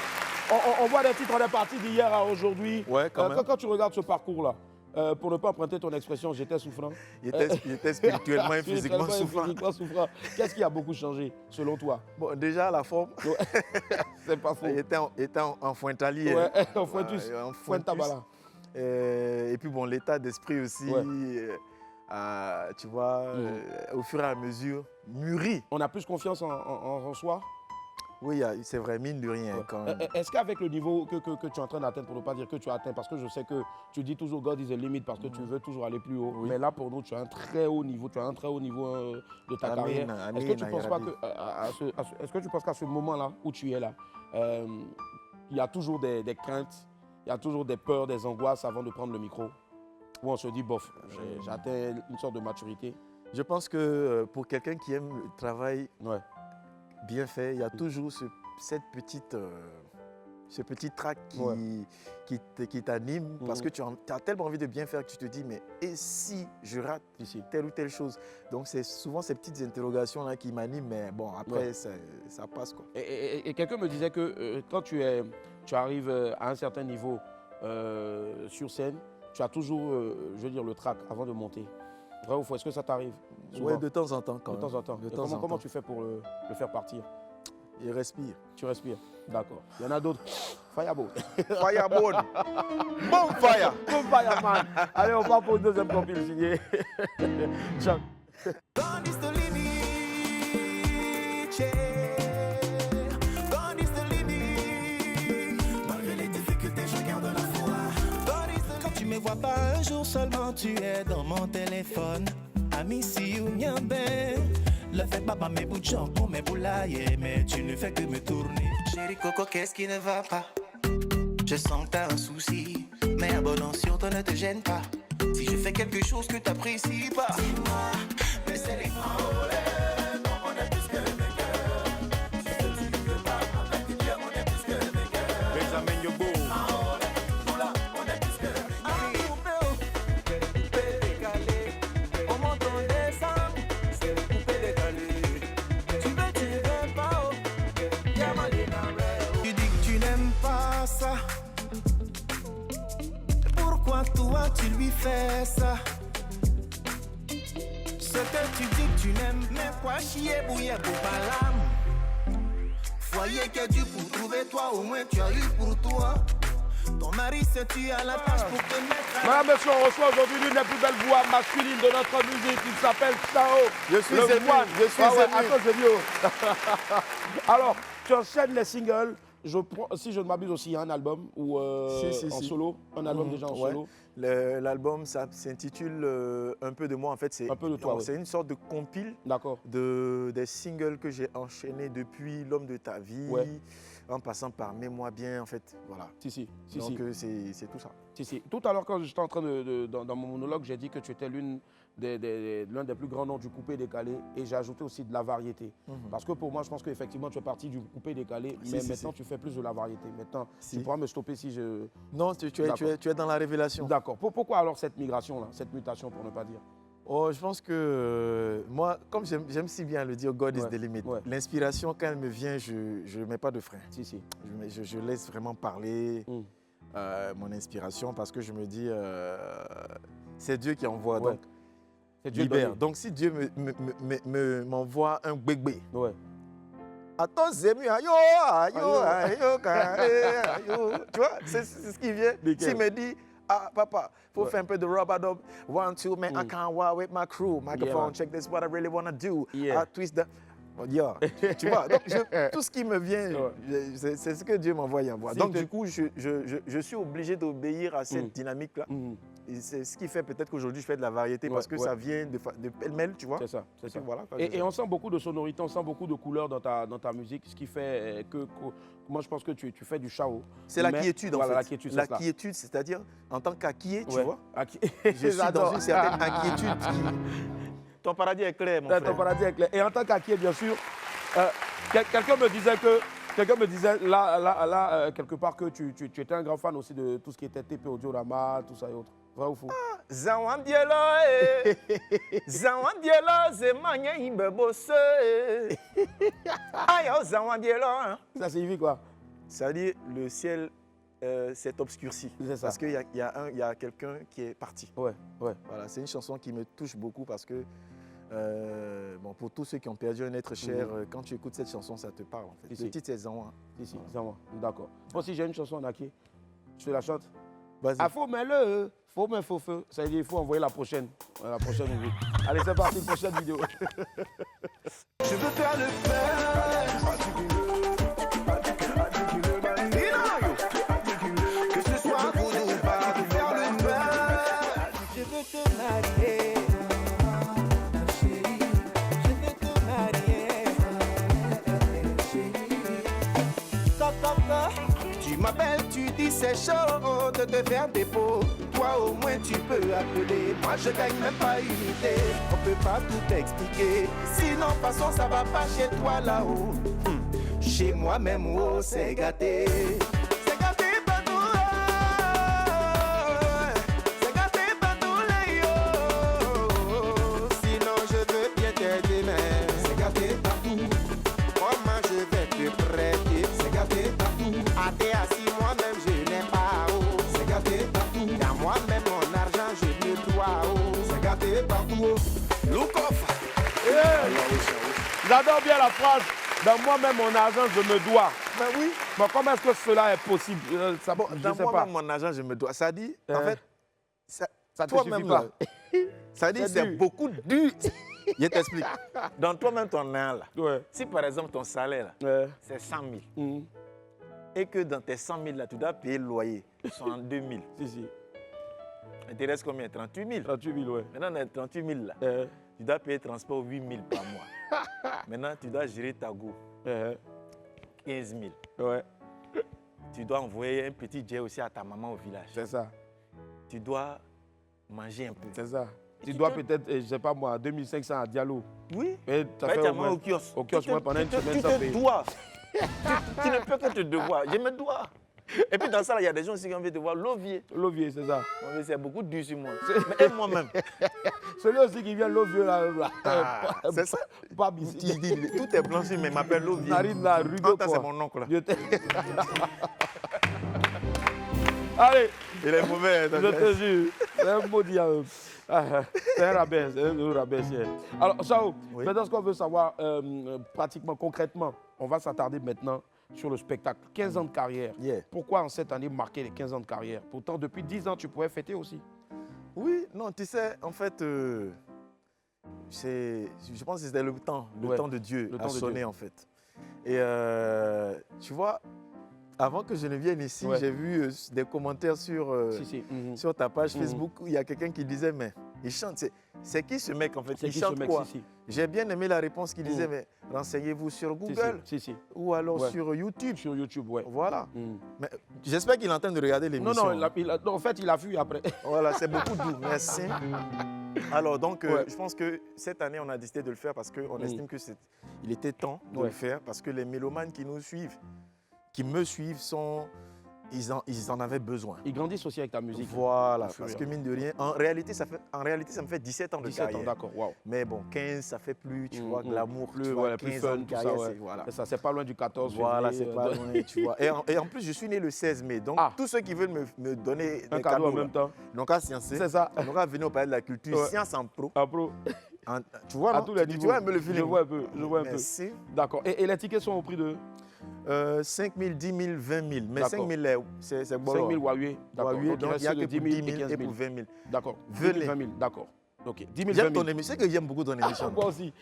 On voit des titres, on est parti d'hier à aujourd'hui. Ouais, quand tu regardes ce parcours-là, pour ne pas emprunter ton expression, j'étais souffrant. Il était spirituellement et physiquement souffrant. Qu'est-ce qui a beaucoup changé, selon toi? Bon, déjà, la forme. C'est pas faux. Il était en fointalier. Ouais, en fointus. En Fointabala. Et puis, bon, l'état d'esprit aussi, tu vois, au fur et à mesure, mûri. On a plus confiance en soi? Oui, c'est vrai, mine de rien. Quand même. Est-ce qu'avec le niveau que tu es en train d'atteindre, pour ne pas dire que tu as atteint, parce que je sais que tu dis toujours God is a limit parce que tu veux toujours aller plus haut, mais là pour nous tu as un très haut niveau, de ta carrière. Est-ce que tu penses pas que, est-ce que tu penses qu'à ce moment-là où tu es là, il y a toujours des craintes, il y a toujours des peurs, des angoisses avant de prendre le micro, où on se dit bof, j'ai atteint une sorte de maturité? Je pense que pour quelqu'un qui aime le travail bien fait, il y a toujours ce petit trac qui t'anime parce que tu as tellement envie de bien faire que tu te dis mais et si je rate telle ou telle chose? Donc c'est souvent ces petites interrogations là qui m'animent, mais bon après ça passe quoi. Et quelqu'un me disait que quand tu arrives à un certain niveau sur scène, tu as toujours le trac avant de monter. Vrai ou faux? Est-ce que ça t'arrive? Oui, de temps en temps quand même. De temps en temps. Comment tu fais pour le faire partir? Il respire. Tu respires. D'accord. Il y en a d'autres. Fireball. Fireball. Bon fire. Bon fire, man. Allez, on part pour une deuxième compil signée. Ciao. jour seulement tu es dans mon téléphone. Ami si ou bien ben. Le fait baba mes bouts de jambon, mes boulaye, mais tu ne fais que me tourner. Chérie Coco, qu'est-ce qui ne va pas? Je sens que t'as un souci, mais abondance sur toi ne te gêne pas. Si je fais quelque chose que t'apprécies pas, dis-moi, mais c'est les envolés. Non, on est plus que des cœurs. Si tu veux pas m'attaquer, dire on est plus que des cœurs. Benjamin Yobo. On est plus que des cœurs. Coupé décalé, on monte, on descend. C'est coupé décalé. Tu veux pas, oh. Y'a mal in a tu dis que tu n'aimes pas ça. Pourquoi toi tu lui fais ça? Ce que tu dis que tu n'aimes, mais quoi chier bouillir pour pas l'âme. Foyer que tu pour trouver toi, au moins tu as eu pour toi. Ton mari se tue à la tâche pour te mettre à Madame, monsieur, on reçoit aujourd'hui l'une des plus belles voix masculines de notre musique. Il s'appelle Chao. Je suis le ému, moine. je suis ouais, ému. attends, c'est mieux. Alors, tu enchaînes les singles. Si je ne m'abuse aussi, il y a un album ou en solo, un album déjà en solo. L'album s'intitule Un peu de moi. En fait, c'est un peu de toi. C'est une sorte de compile des singles que j'ai enchaînés depuis L'homme de ta vie, en passant par Mets-moi bien. En fait, voilà. Donc c'est tout ça. Tout à l'heure, quand j'étais en train dans mon monologue, j'ai dit que tu étais l'un des plus grands noms du coupé décalé et j'ai ajouté aussi de la variété. Parce que pour moi, je pense qu'effectivement, tu es parti du coupé décalé, mais maintenant, tu fais plus de la variété. Maintenant, tu pourras me stopper si je... Non, tu es dans la révélation. D'accord. Pourquoi alors cette migration-là, cette mutation, pour ne pas dire? Oh, je pense que moi, comme j'aime si bien le dire, God is the limit. L'inspiration, quand elle me vient, je ne mets pas de frein. Je laisse vraiment parler mon inspiration parce que je me dis, c'est Dieu qui envoie. Donc, Dieu libère. Donc, si Dieu m'envoie un bébé, attends, c'est mieux, aïe, tu vois, c'est ce qui vient. S'il me dit, ah, papa, faut faire un peu de rub-a-dub. 1, 2, man, I can't walk with my crew. Microphone, check this, what I really want to do. I twist the... tu vois, donc tout ce qui me vient, c'est ce que Dieu m'envoie y envoie. Donc, du coup, je suis obligé d'obéir à cette dynamique-là. Et c'est ce qui fait peut-être qu'aujourd'hui, je fais de la variété parce que ça vient de pêle-mêle, tu vois. C'est ça, c'est ça. Voilà, et on sent beaucoup de sonorités, on sent beaucoup de couleurs dans ta musique, ce qui fait que moi, je pense que tu fais du chao. C'est la quiétude, en fait. La quiétude, c'est-à-dire, en tant qu'acquié, tu vois, je suis dans une certaine inquiétude. Ton paradis est clair, mon frère. Ton paradis est clair. Et en tant qu'acquié, bien sûr, quelqu'un me disait là, quelque part, que tu étais un grand fan aussi de tout ce qui était TP Audiorama, tout ça et autres. Vrai ou faux? Zawandielo, c'est mania imbebose. Ayo, Zawandielo. Ça signifie quoi? Ça dit le ciel s'est obscurci. Parce qu'il y a quelqu'un qui est parti. Voilà, c'est une chanson qui me touche beaucoup parce que pour tous ceux qui ont perdu un être cher, quand tu écoutes cette chanson, ça te parle en fait. Le titre c'est Zawan. Zawan, d'accord. Moi aussi j'ai une chanson en acquis. Je te la chante. Vas-y. Ah, faut mais faux feu. Ça veut dire il faut envoyer la prochaine. La prochaine vidéo. Allez, c'est parti, prochaine vidéo. Je veux faire le feu. Que ce soit pour nous pas de faire le feu. Je veux te marier. Chérie, je veux te marier. Tu m'appelles, tu dis c'est chaud de te faire dépôt. Toi au moins tu peux appeler. Moi je gagne même pas une idée. On peut pas tout expliquer. Sinon passons ça va pas chez toi là-haut. Chez moi même oh c'est gâté. C'est gâté partout. C'est gâté partout les yo. Sinon je veux bien t'aider mais c'est gâté partout. Comment je vais te prêter? C'est gâté partout. À t'es assis moi-même je n'ai pas oh. C'est gâté partout. Dans moi-même mon argent je le dois oh. C'est gâté partout. Look off. J'adore bien la phrase. Dans moi-même, mon argent, je me dois. Ben oui. Bon, comment est-ce que cela est possible? Dans moi-même, mon argent, je me dois. Ça dit, en fait, ça toi-même, là, ça dit, c'est beaucoup dur. Je t'explique. Dans toi-même, ton argent, là, si par exemple, ton salaire, là, c'est 100 000, et que dans tes 100 000, là, tu dois payer le loyer, 62 000. Il te reste combien? 38 000. 38 000, ouais. Maintenant, dans les 38 000, là, tu dois payer transport 8 000 par mois. Maintenant, tu dois gérer ta go. 15 000. Ouais. Tu dois envoyer un petit jet aussi à ta maman au village. C'est ça. Tu dois manger un peu. C'est ça. Tu dois peut-être, je ne sais pas moi, 2500 à Diallo. Oui. Et ça fait au kiosque. Au kiosque, moi, pendant une semaine, ça Tu paye. te dois. Tu ne peux que te devoir. Je me dois. Et puis dans ça, il y a des gens aussi qui ont envie de voir l'Ovier. L'Ovier, c'est ça. C'est beaucoup dur sur moi. Et moi-même. Celui aussi qui vient l'Ovier, là. C'est ça. Pas ici. Tout est blanchi, mais il m'appelle l'Ovier. Narine là, Rugo, c'est mon oncle. Allez. Il est mauvais. Je te jure. C'est un maudit. C'est un rabais. C'est un rabais. Alors, Sao, maintenant, ce qu'on veut savoir, pratiquement, concrètement, on va s'attarder maintenant sur le spectacle. 15 ans de carrière. Pourquoi en cette année marquer les 15 ans de carrière? Pourtant, depuis 10 ans, tu pouvais fêter aussi. Oui, non, tu sais, en fait, je pense que c'était le temps de Dieu a sonné, en fait. Et tu vois, avant que je ne vienne ici, j'ai vu des commentaires sur ta page Facebook où il y a quelqu'un qui disait, mais il chante. C'est qui ce mec en fait? Il chante quoi? J'ai bien aimé la réponse qu'il disait, mais renseignez-vous sur Google ou alors sur YouTube. Sur YouTube, ouais. Voilà. Mais j'espère qu'il est en train de regarder l'émission. Non, en fait, il a vu après. Voilà, c'est beaucoup doux. Merci. Alors donc, je pense que cette année, on a décidé de le faire parce qu'on estime qu'il était temps de le faire parce que les mélomanes qui nous suivent, qui me suivent, ils en avaient besoin. Ils grandissent aussi avec ta musique. Voilà, parce que mine de rien, en réalité, ça me fait 17 ans de 17 carrière. ans, d'accord, waouh. Mais bon, 15, ça fait plus, tu vois, glamour, plus, tu vois, 15 plus fun, ans de carrière, tout ça, voilà. C'est pas loin du 14 Voilà, février. c'est pas loin, tu vois. Et en plus, je suis né le 16 mai, donc tous ceux qui veulent me donner un des cadeau en même temps, n'ont qu'à sciencer. C'est ça. N'ont qu'à venir au Palais de la Culture, science en pro. En pro. Tu vois, à tous les niveaux. Tu vois un peu le feeling. Je vois un peu, Merci. D'accord. Et les tickets sont au prix de 5 000, 10 000, 20 000. Mais 5 000, c'est bon. 5 000 Waoué. D'accord. Donc il y a que 10 000 et pour 20 000. D'accord. Venez. 20 000, d'accord. Ok. 10 000, 20 000. J'aime ton émission, c'est que j'aime beaucoup ton émission. Moi aussi.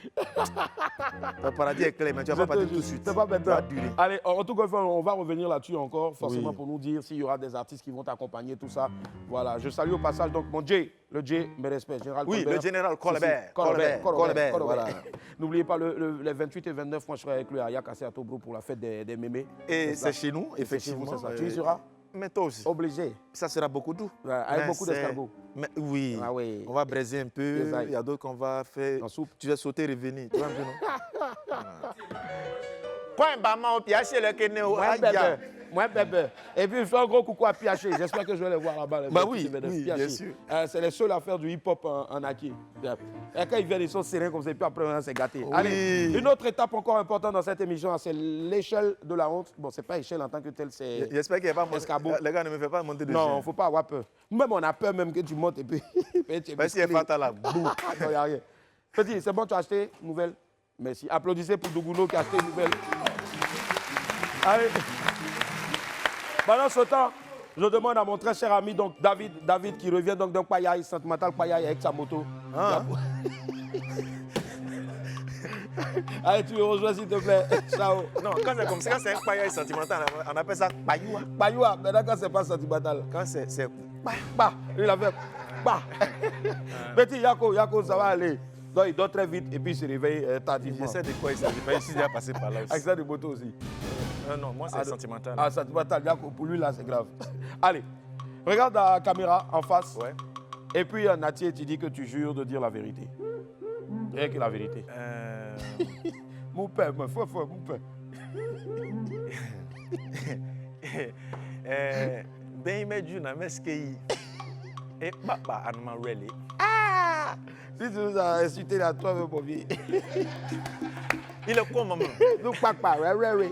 Le paradis est clair, mais tu vas pas partir tout de suite. C'est pas maintenant. Durer. Allez, en tout cas, on va revenir là-dessus encore, forcément pour nous dire s'il y aura des artistes qui vont t'accompagner, tout ça. Voilà, je salue au passage donc mon Jay, le Jay, mes respects, Général Oui, Colbert. le Général Colbert. Colbert. Voilà. N'oubliez pas, les 28 et 29, moi je serai avec lui à Yakassé à Tobruk pour la fête des mémés. Et c'est chez nous, effectivement. C'est ça. Tu y seras? Mais toi aussi. Obligé. Ça sera beaucoup doux. Avec beaucoup d'escargots. Oui. Ah oui. On va braiser un peu. Il y a d'autres qu'on va faire. En soupe. Tu vas sauter, revenir. Tu vois un peu, non? Point Bama au piaché, le Kenéo. Moi, bébé. Et puis, il fait un gros coucou à Piaché. J'espère que je vais les voir là-bas. Bah oui, bien sûr. C'est les seuls à faire du hip-hop en acquis. Et quand ils viennent, ils sont sereins comme ça. Et puis après, on s'est gâtés. Oui. Allez, une autre étape encore importante dans cette émission, c'est l'échelle de la honte. Bon, c'est pas échelle en tant que telle, c'est. J'espère qu'il n'y a pas escabeau. Les gars, ne me fais pas monter dessus. Non, il ne faut pas avoir peur. Même on a peur même que tu montes et puis. Merci, il est fatal là. Non, il n'y a rien. Petit, c'est bon, tu as acheté une nouvelle? Merci. Applaudissez pour Dougouno qui a acheté une nouvelle. Allez. Pendant ce temps, je demande à mon très cher ami donc David qui revient donc d'un Payaï, Sentimental Payaï avec sa moto. Allez, tu me rejoins s'il te plaît. Ciao. Non, quand c'est comme ça, quand c'est un Payaï sentimental, on appelle ça Payoua. Payoua, maintenant quand c'est pas sentimental. Quand c'est bah, il a fait bah. Petit Yako, ça va aller. Donc il dort très vite et puis il se réveille tardivement. Je sais de quoi il s'agit. Je suis déjà passé par là aussi. Accident de moto aussi. Non, moi c'est sentimental. Ah, sentimental, pour lui là c'est grave. Allez, regarde la caméra en face. Ouais. Et puis Natié, tu dis que tu jures de dire la vérité. Rien que la vérité. Mon père, mon frère, mon père. Ben il met Juna, mais ce qu'il et papa Anma Relly. Ah! Si tu nous as insulté là, toi, mon vieux. Il est quoi, maman? Nous, papa, ouais.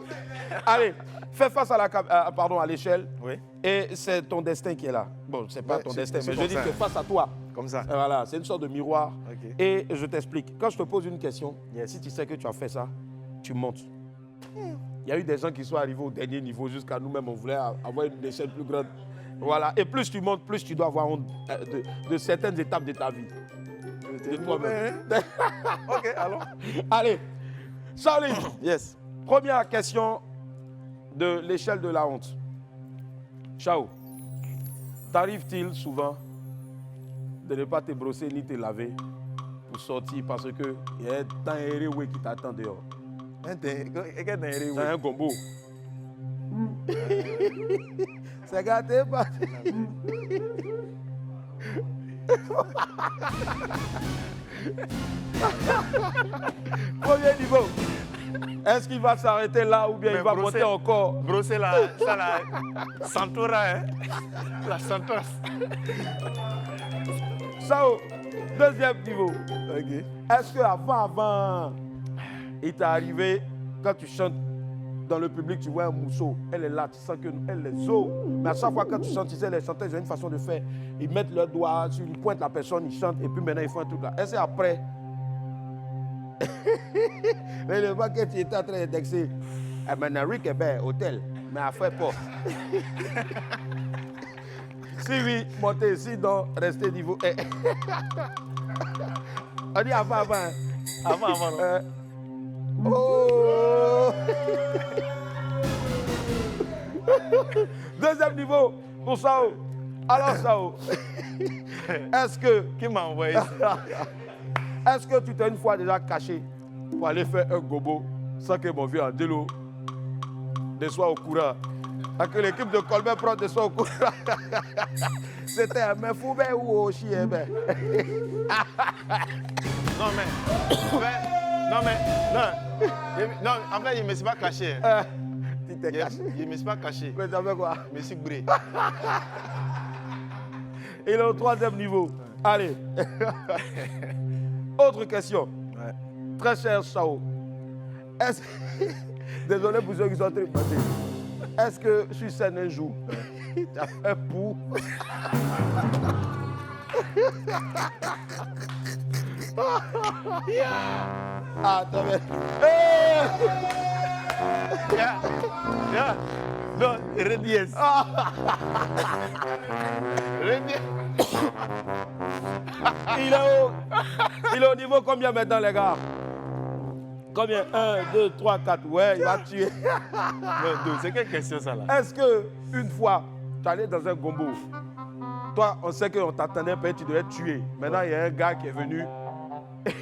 Allez, fais face à l'échelle. Oui. Et c'est ton destin qui est là. Bon, c'est pas ton destin, mais je dis que face à toi. Comme ça. Voilà, c'est une sorte de miroir. Okay. Et je t'explique. Quand je te pose une question, si tu sais que tu as fait ça, tu montes. Il y a eu des gens qui sont arrivés au dernier niveau jusqu'à nous-mêmes, on voulait avoir une échelle plus grande. Voilà. Et plus tu montes, plus tu dois avoir honte de certaines étapes de ta vie. De toi-même. Ok, allons. Allez. Charlie. Yes. Première question de l'échelle de la honte. Ciao. T'arrive-t-il souvent de ne pas te brosser ni te laver pour sortir parce que il y a un temps erré qui t'attend dehors. C'est un gombo. C'est gâté pas. Premier niveau. Est-ce qu'il va s'arrêter là ou bien il va monter encore? Brosser la Santora, hein? La Santora. Sao, deuxième niveau. Okay. Est-ce que avant, il t'est arrivé, quand tu chantes dans le public, tu vois un mousseau, elle est là, tu sens qu'elle est zo. Mais à chaque fois que tu chantes, tu sais, les chanteurs, ils ont une façon de faire. Ils mettent leurs doigts, ils pointent la personne, ils chantent, et puis maintenant ils font un truc là. Est-ce qu'après, mais le mec que tu étais en train d'indexer, maintenant Rick est bien, hôtel, mais à faire pas. Si oui, montez ici, donc restez niveau. On dit avant. Avant. Oh! Deuxième niveau pour Sao. Alors Sao, est-ce que... Qui m'a envoyé ça? Est-ce que tu t'es une fois déjà caché pour aller faire un gobo sans que mon vieux Angelo ne soit au courant? Parce que l'équipe de Colbert Prod ne soit au courant. C'était un mefoube ou au chien. Non, en fait, il ne me suis pas caché. Tu t'es caché? Je ne me suis pas caché. Mais t'as fait quoi? Je me suis bré. Il est au troisième niveau. Allez. Autre question. Ouais. Très cher Sao. Désolé pour ceux qui sont en train de passer. Est-ce que sur scène un jour, tu as fait pour... Ah, attends, mais... Yeah. Non, Redies. Il est au niveau combien maintenant, les gars? Combien? 1, 2, 3, 4. Ouais, il va tuer. Non, c'est quelle question ça là? Est-ce que une fois, tu allais dans un gombo, toi, on sait qu'on t'attendait, peut-être tu devais être tué. Maintenant, il y a un gars qui est venu,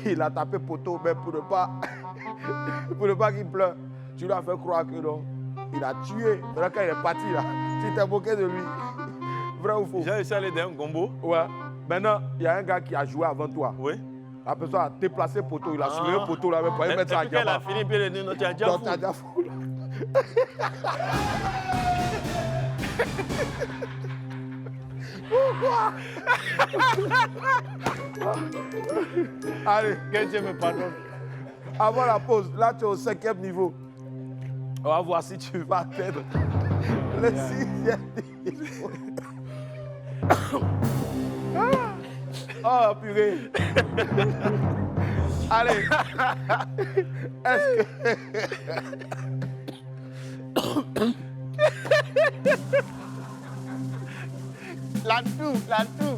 il a tapé poteau, mais pour ne pas qu'il pleure, tu lui as fait croire que non. Il a tué. Maintenant, quand il est parti là, tu t'es moqué de lui. Vrai ou faux? J'ai réussi à aller dans un gombo. Ouais. Maintenant, il y a un gars qui a joué avant toi. Oui. La personne a déplacé poteau, il a soulevé le poteau là, même pas, il mettre ça à diamant. Il a fini, puis il a dit non, tu as déjà fou. Pourquoi? Allez, que Dieu me pardonne. Avant la pause, là tu es au 5e niveau. On va voir si tu vas atteindre le 6e niveau. Oh purée. Allez. Est-ce que... La toux.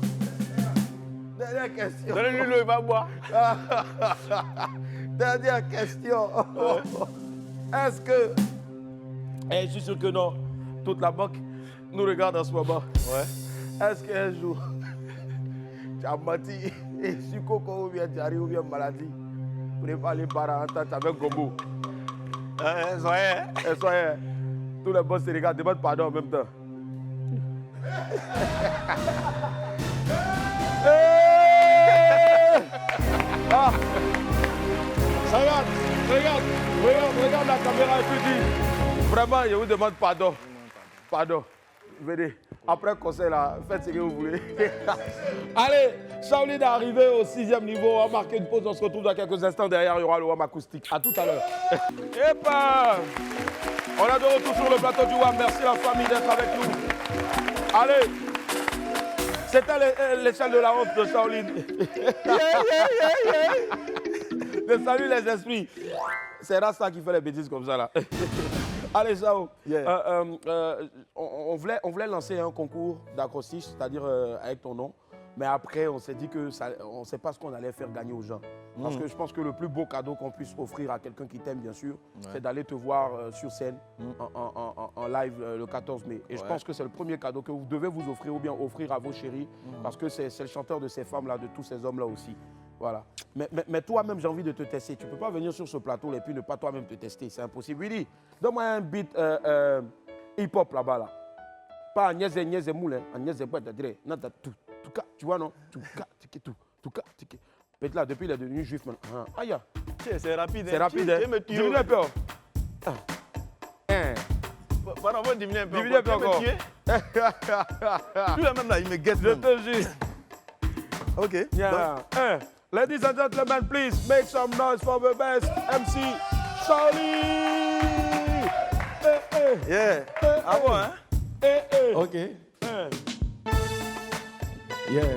Dernière question. Donne-lui l'eau, il va boire. Dernière question. Est-ce que... je suis sûr que non. Toute la banque nous regarde en ce moment. Ouais. Est-ce qu'un jour, tu as menti et sur coco ou bien diarrhée ou bien maladie pour ne pas aller par en temps avec Gombo? Soyez. Tous les boss se regardent, demandent pardon en même temps. Ah. Regarde la caméra et puis dis, vraiment, je vous demande pardon. Pardon. Venez, après le conseil là, faites ce que vous voulez. Allez, Shaolin est arrivé au 6e niveau, on va marquer une pause, on se retrouve dans quelques instants, derrière il y aura le WAM acoustique. A tout à l'heure. Epa! On est de retour sur le plateau du WAM, merci la famille d'être avec nous. Allez, c'était l'échelle de la honte de Shaolin. De salut les esprits. C'est Rasta qui fait les bêtises comme ça là. Allez, Sao, on voulait lancer un concours d'acrostiche, c'est-à-dire avec ton nom. Mais après, on s'est dit qu'on ne sait pas ce qu'on allait faire gagner aux gens. Parce que je pense que le plus beau cadeau qu'on puisse offrir à quelqu'un qui t'aime, bien sûr, c'est d'aller te voir sur scène en live le 14 mai. Et je pense que c'est le premier cadeau que vous devez vous offrir ou bien offrir à vos chéris. Parce que c'est le chanteur de ces femmes-là, de tous ces hommes-là aussi. Voilà. Mais toi-même, j'ai envie de te tester. Tu ne peux pas venir sur ce plateau et puis ne pas toi-même te tester. C'est impossible. Willy, donne-moi un beat hip-hop là-bas. Là. Pas Agnès Moulin, Agnès tu vois, non? Tout. Peut-être là, depuis il est devenu juif maintenant. Aïe. C'est rapide. C'est rapide. Diminue un peu. Pardon, on va diminuer un peu. Diminue un peu encore. Tu là même là, il me guette. Je te jure. Ok. Yeah. Ladies and gentlemen, please make some noise for the best MC Shaolin. Yeah. Ah bon, hein? Ok. Yeah.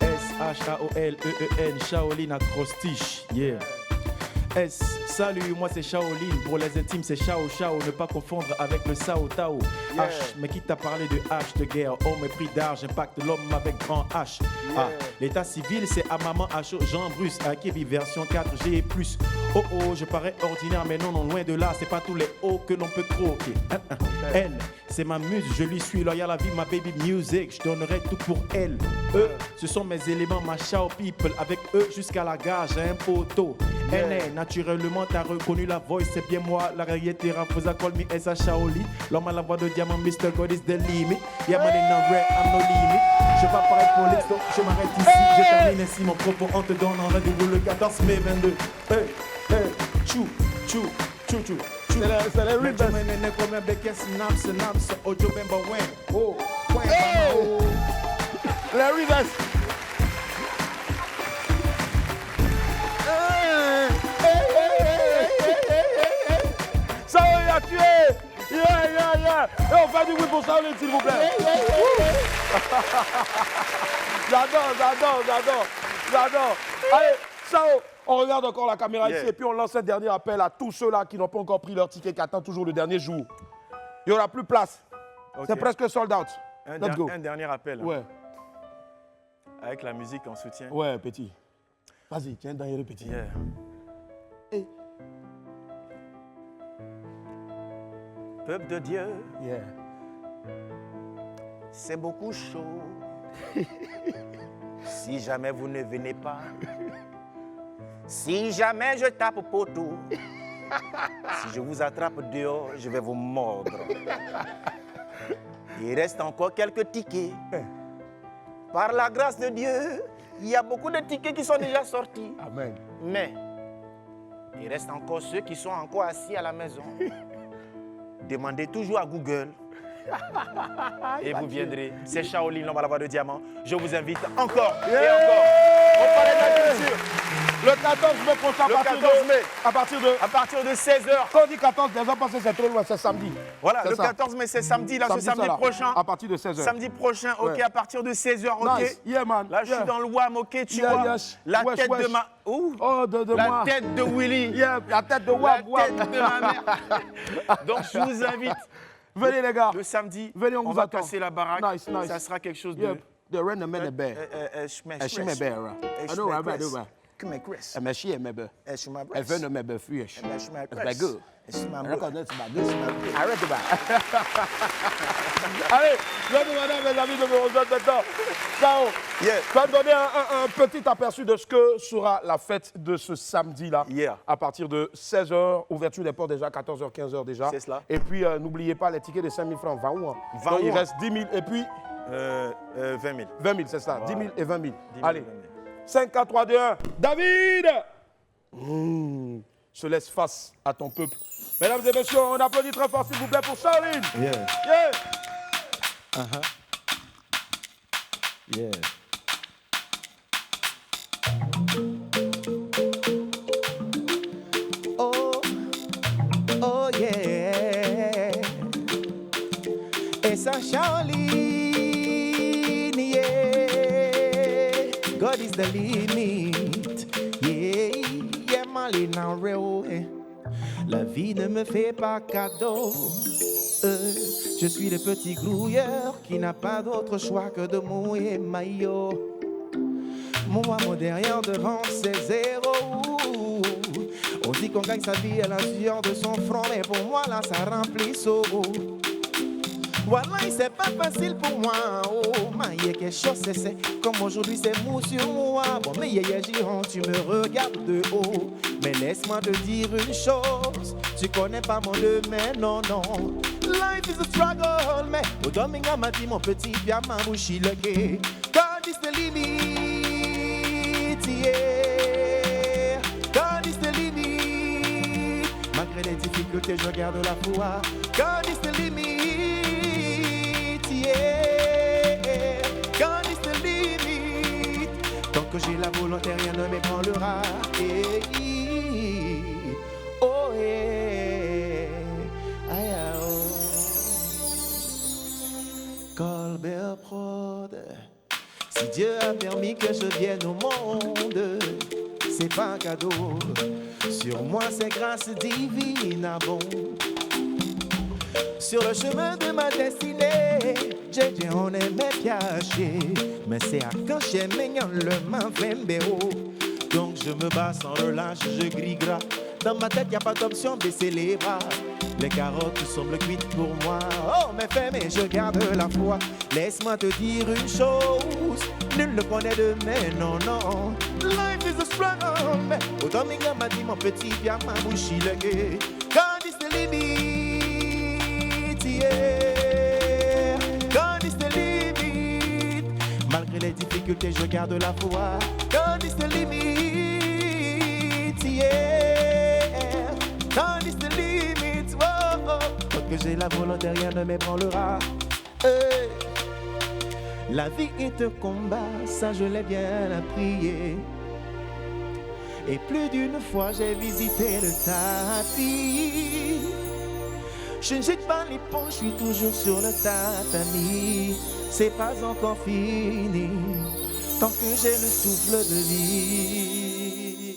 S-H-A-O-L-E-E-N, Shaolin acrostiche. Yeah. S, salut, moi c'est Shaolin. Pour les intimes, c'est Shao Shao. Ne pas confondre avec le Sao Tao. Yeah. H, mais qui t'a parlé de H de guerre? Oh, mépris d'arge, impacte l'homme avec grand H. Yeah. Ah, l'état civil, c'est à maman H. Jean Bruce, à Kevin, version 4G+. Oh oh, je parais ordinaire, mais non, loin de là, c'est pas tous les hauts que l'on peut croquer. Elle, c'est ma muse, je lui suis loyal à vie, ma baby music, je donnerai tout pour elle. Eux, ce sont mes éléments, ma Shao people, avec eux jusqu'à la gare, j'ai un poteau. Elle, naturellement, t'as reconnu la voix, c'est bien moi, la réalité Rafosa, call me Esa Shaolin. L'homme à la voix de diamant, Mr. God is the limit. Yeah, man, in a rare, I'm no limit. Je vais parler pour l'ex, donc je m'arrête ici. Je termine ainsi mon propos, on te donne un rendez-vous le 14 mai 22. Hey, chou. C'est les Rivers. Les Rivers. Ça y a tué. Yeah. Et on fait du bruit pour Shaolin, s'il vous plaît. J'adore. Allez, Sao, on regarde encore la caméra ici et puis on lance un dernier appel à tous ceux-là qui n'ont pas encore pris leur ticket, qui attendent toujours le dernier jour. Il n'y aura plus de place. Okay. C'est presque sold out. Let's go. Un dernier appel. Ouais. Avec la musique en soutien. Ouais, petit. Vas-y, tiens, dernier petit. Yeah. Hey. Peuple de Dieu, yeah. C'est beaucoup chaud. Si jamais vous ne venez pas, si jamais je tape au poteau, si je vous attrape dehors, je vais vous mordre. Il reste encore quelques tickets. Par la grâce de Dieu, il y a beaucoup de tickets qui sont déjà sortis. Amen. Mais il reste encore ceux qui sont encore assis à la maison. Demandez toujours à Google et vous viendrez. C'est Shaolin, l'homme à la voix de diamant. Je vous invite encore et encore. On parlait de la culture. Le 14 mai prochain, à partir de 16h. Quand on dit 14, les gens pensent que c'est trop loin, c'est samedi. Voilà, le 14 mai, c'est samedi, là, c'est samedi prochain. À partir de 16h. Samedi prochain, ok, à partir de 16h, ok. Nice. Yeah, man. Là, je suis dans le WAM, ok, tu vois. La tête de ma... Oh, de la moi. tête de Willy. Yeah, la tête de WAM. La tête de ma mère. Donc, je vous invite. Venez, les gars. Le samedi, venez, on vous va attend. casser la baraque. Nice. Ça sera quelque chose de... The random man bear. Shime bear. I know right do that. Come here, Chris. I'm a she member. It's my I found a member fish. It's my It's my good. It's my I good. recognize my good. I read about. Allez, madame, mes amis, je me rejoins maintenant. Ciao. Tu vas me donner un petit aperçu de ce que sera la fête de ce samedi-là. À partir de 16h, ouverture des ports déjà, 14h, 15h déjà. C'est cela. Et puis, n'oubliez pas les tickets de 5 000 francs, 20 000. Donc, il reste 10 000 et puis... 20 000. 20 000, c'est ça. Voilà. 10 000 et 20 000. 10 000 Allez. et 20 000. 5, 4, 3, 2, 1. David se laisse face à ton peuple. Mesdames et messieurs, on applaudit très fort, s'il vous plaît, pour Shaolin. Yeah. Yeah. Oh yeah. It's a Shaolin, yeah. God is the limit, yeah. Yeah, Mali now real. La vie ne me fait pas cadeau. Je suis le petit grouilleur qui n'a pas d'autre choix que de mouiller maillot. Moi, mon derrière devant c'est zéro. On dit qu'on gagne sa vie à la sueur de son front, mais pour moi là ça remplit so. Voilà, c'est pas facile pour moi. Oh, mais il y a quelque chose, c'est comme aujourd'hui c'est mou sur moi. Bon, mais Giron, tu me regardes de haut. Mais laisse-moi te dire une chose, tu connais pas mon domaine, non, non. Life is a struggle, mais au Dominga m'a dit mon petit bien ma bouche le quai. God is the limit, yeah. God is the limit. Malgré les difficultés, je garde la foi. God is the limit, yeah. God is the limit. Tant que j'ai la volonté, rien ne m'ébranlera. Oh, yeah. Aïe, oh. Colbert Prod. Si Dieu a permis que je vienne au monde, c'est pas un cadeau. Sur moi, c'est grâce divine abonde. Sur le chemin de ma destinée, j'ai on aimait cacher. Mais c'est à quand j'ai mignon le main béo. Donc je me bats sans relâche, je grille gras. Dans ma tête, y a pas d'option, baisser les bras. Les carottes semblent cuites pour moi. Oh, mais fais, mais je garde la foi. Laisse-moi te dire une chose. Nul ne connaît de mais non, non. Life is a struggle. Mais au Dominga m'a dit mon petit bien ma bouche il est gay. God is the limit, yeah. God is the limit. Malgré les difficultés, je garde la foi. God is the limit, yeah. God is the limit, oh, oh. Tant que j'ai la volonté, rien ne m'ébranlera. Hey. La vie est un combat, ça je l'ai bien appris. Et plus d'une fois j'ai visité le tapis. Je ne jette pas les ponts, je suis toujours sur le tatami. C'est pas encore fini, tant que j'ai le souffle de vie.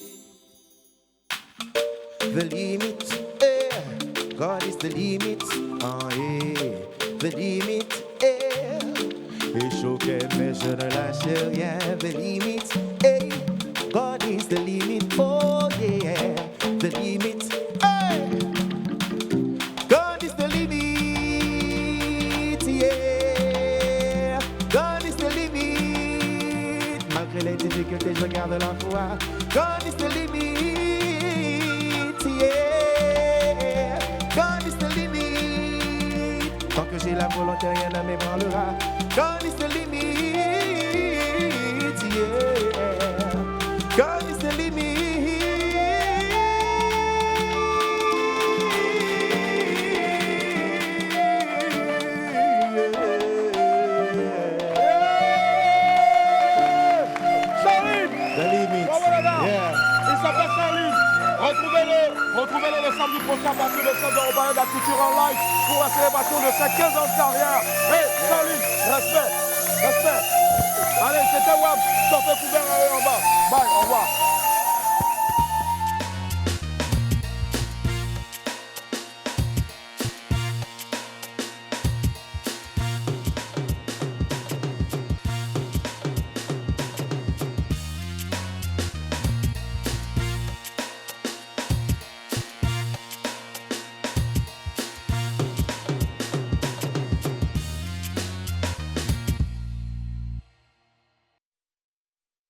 The limit, yeah. God is the limit, oh yeah. The limit, yeah. Et choqué, mais je ne lâche rien. The limit, hey. God is the limit, oh yeah. The limit, hey. God is the limit, yeah. God is the limit. Malgré les difficultés, je garde la foi. God is the limit, yeah. God is the limit. Tant que j'ai la volonté, rien ne m'ébranlera. God is the limit, yeah. God is the limit. Charline! The limit. Yeah. Il s'appelle Charline. Retrouvez-le le samedi prochain à partir de 16h au Palais de la Culture en live pour la célébration de ses 15 ans de carrière. Hey, Charline, respect, respect. Allez, c'était Wab, sortez couvert en bas. Bye, au revoir.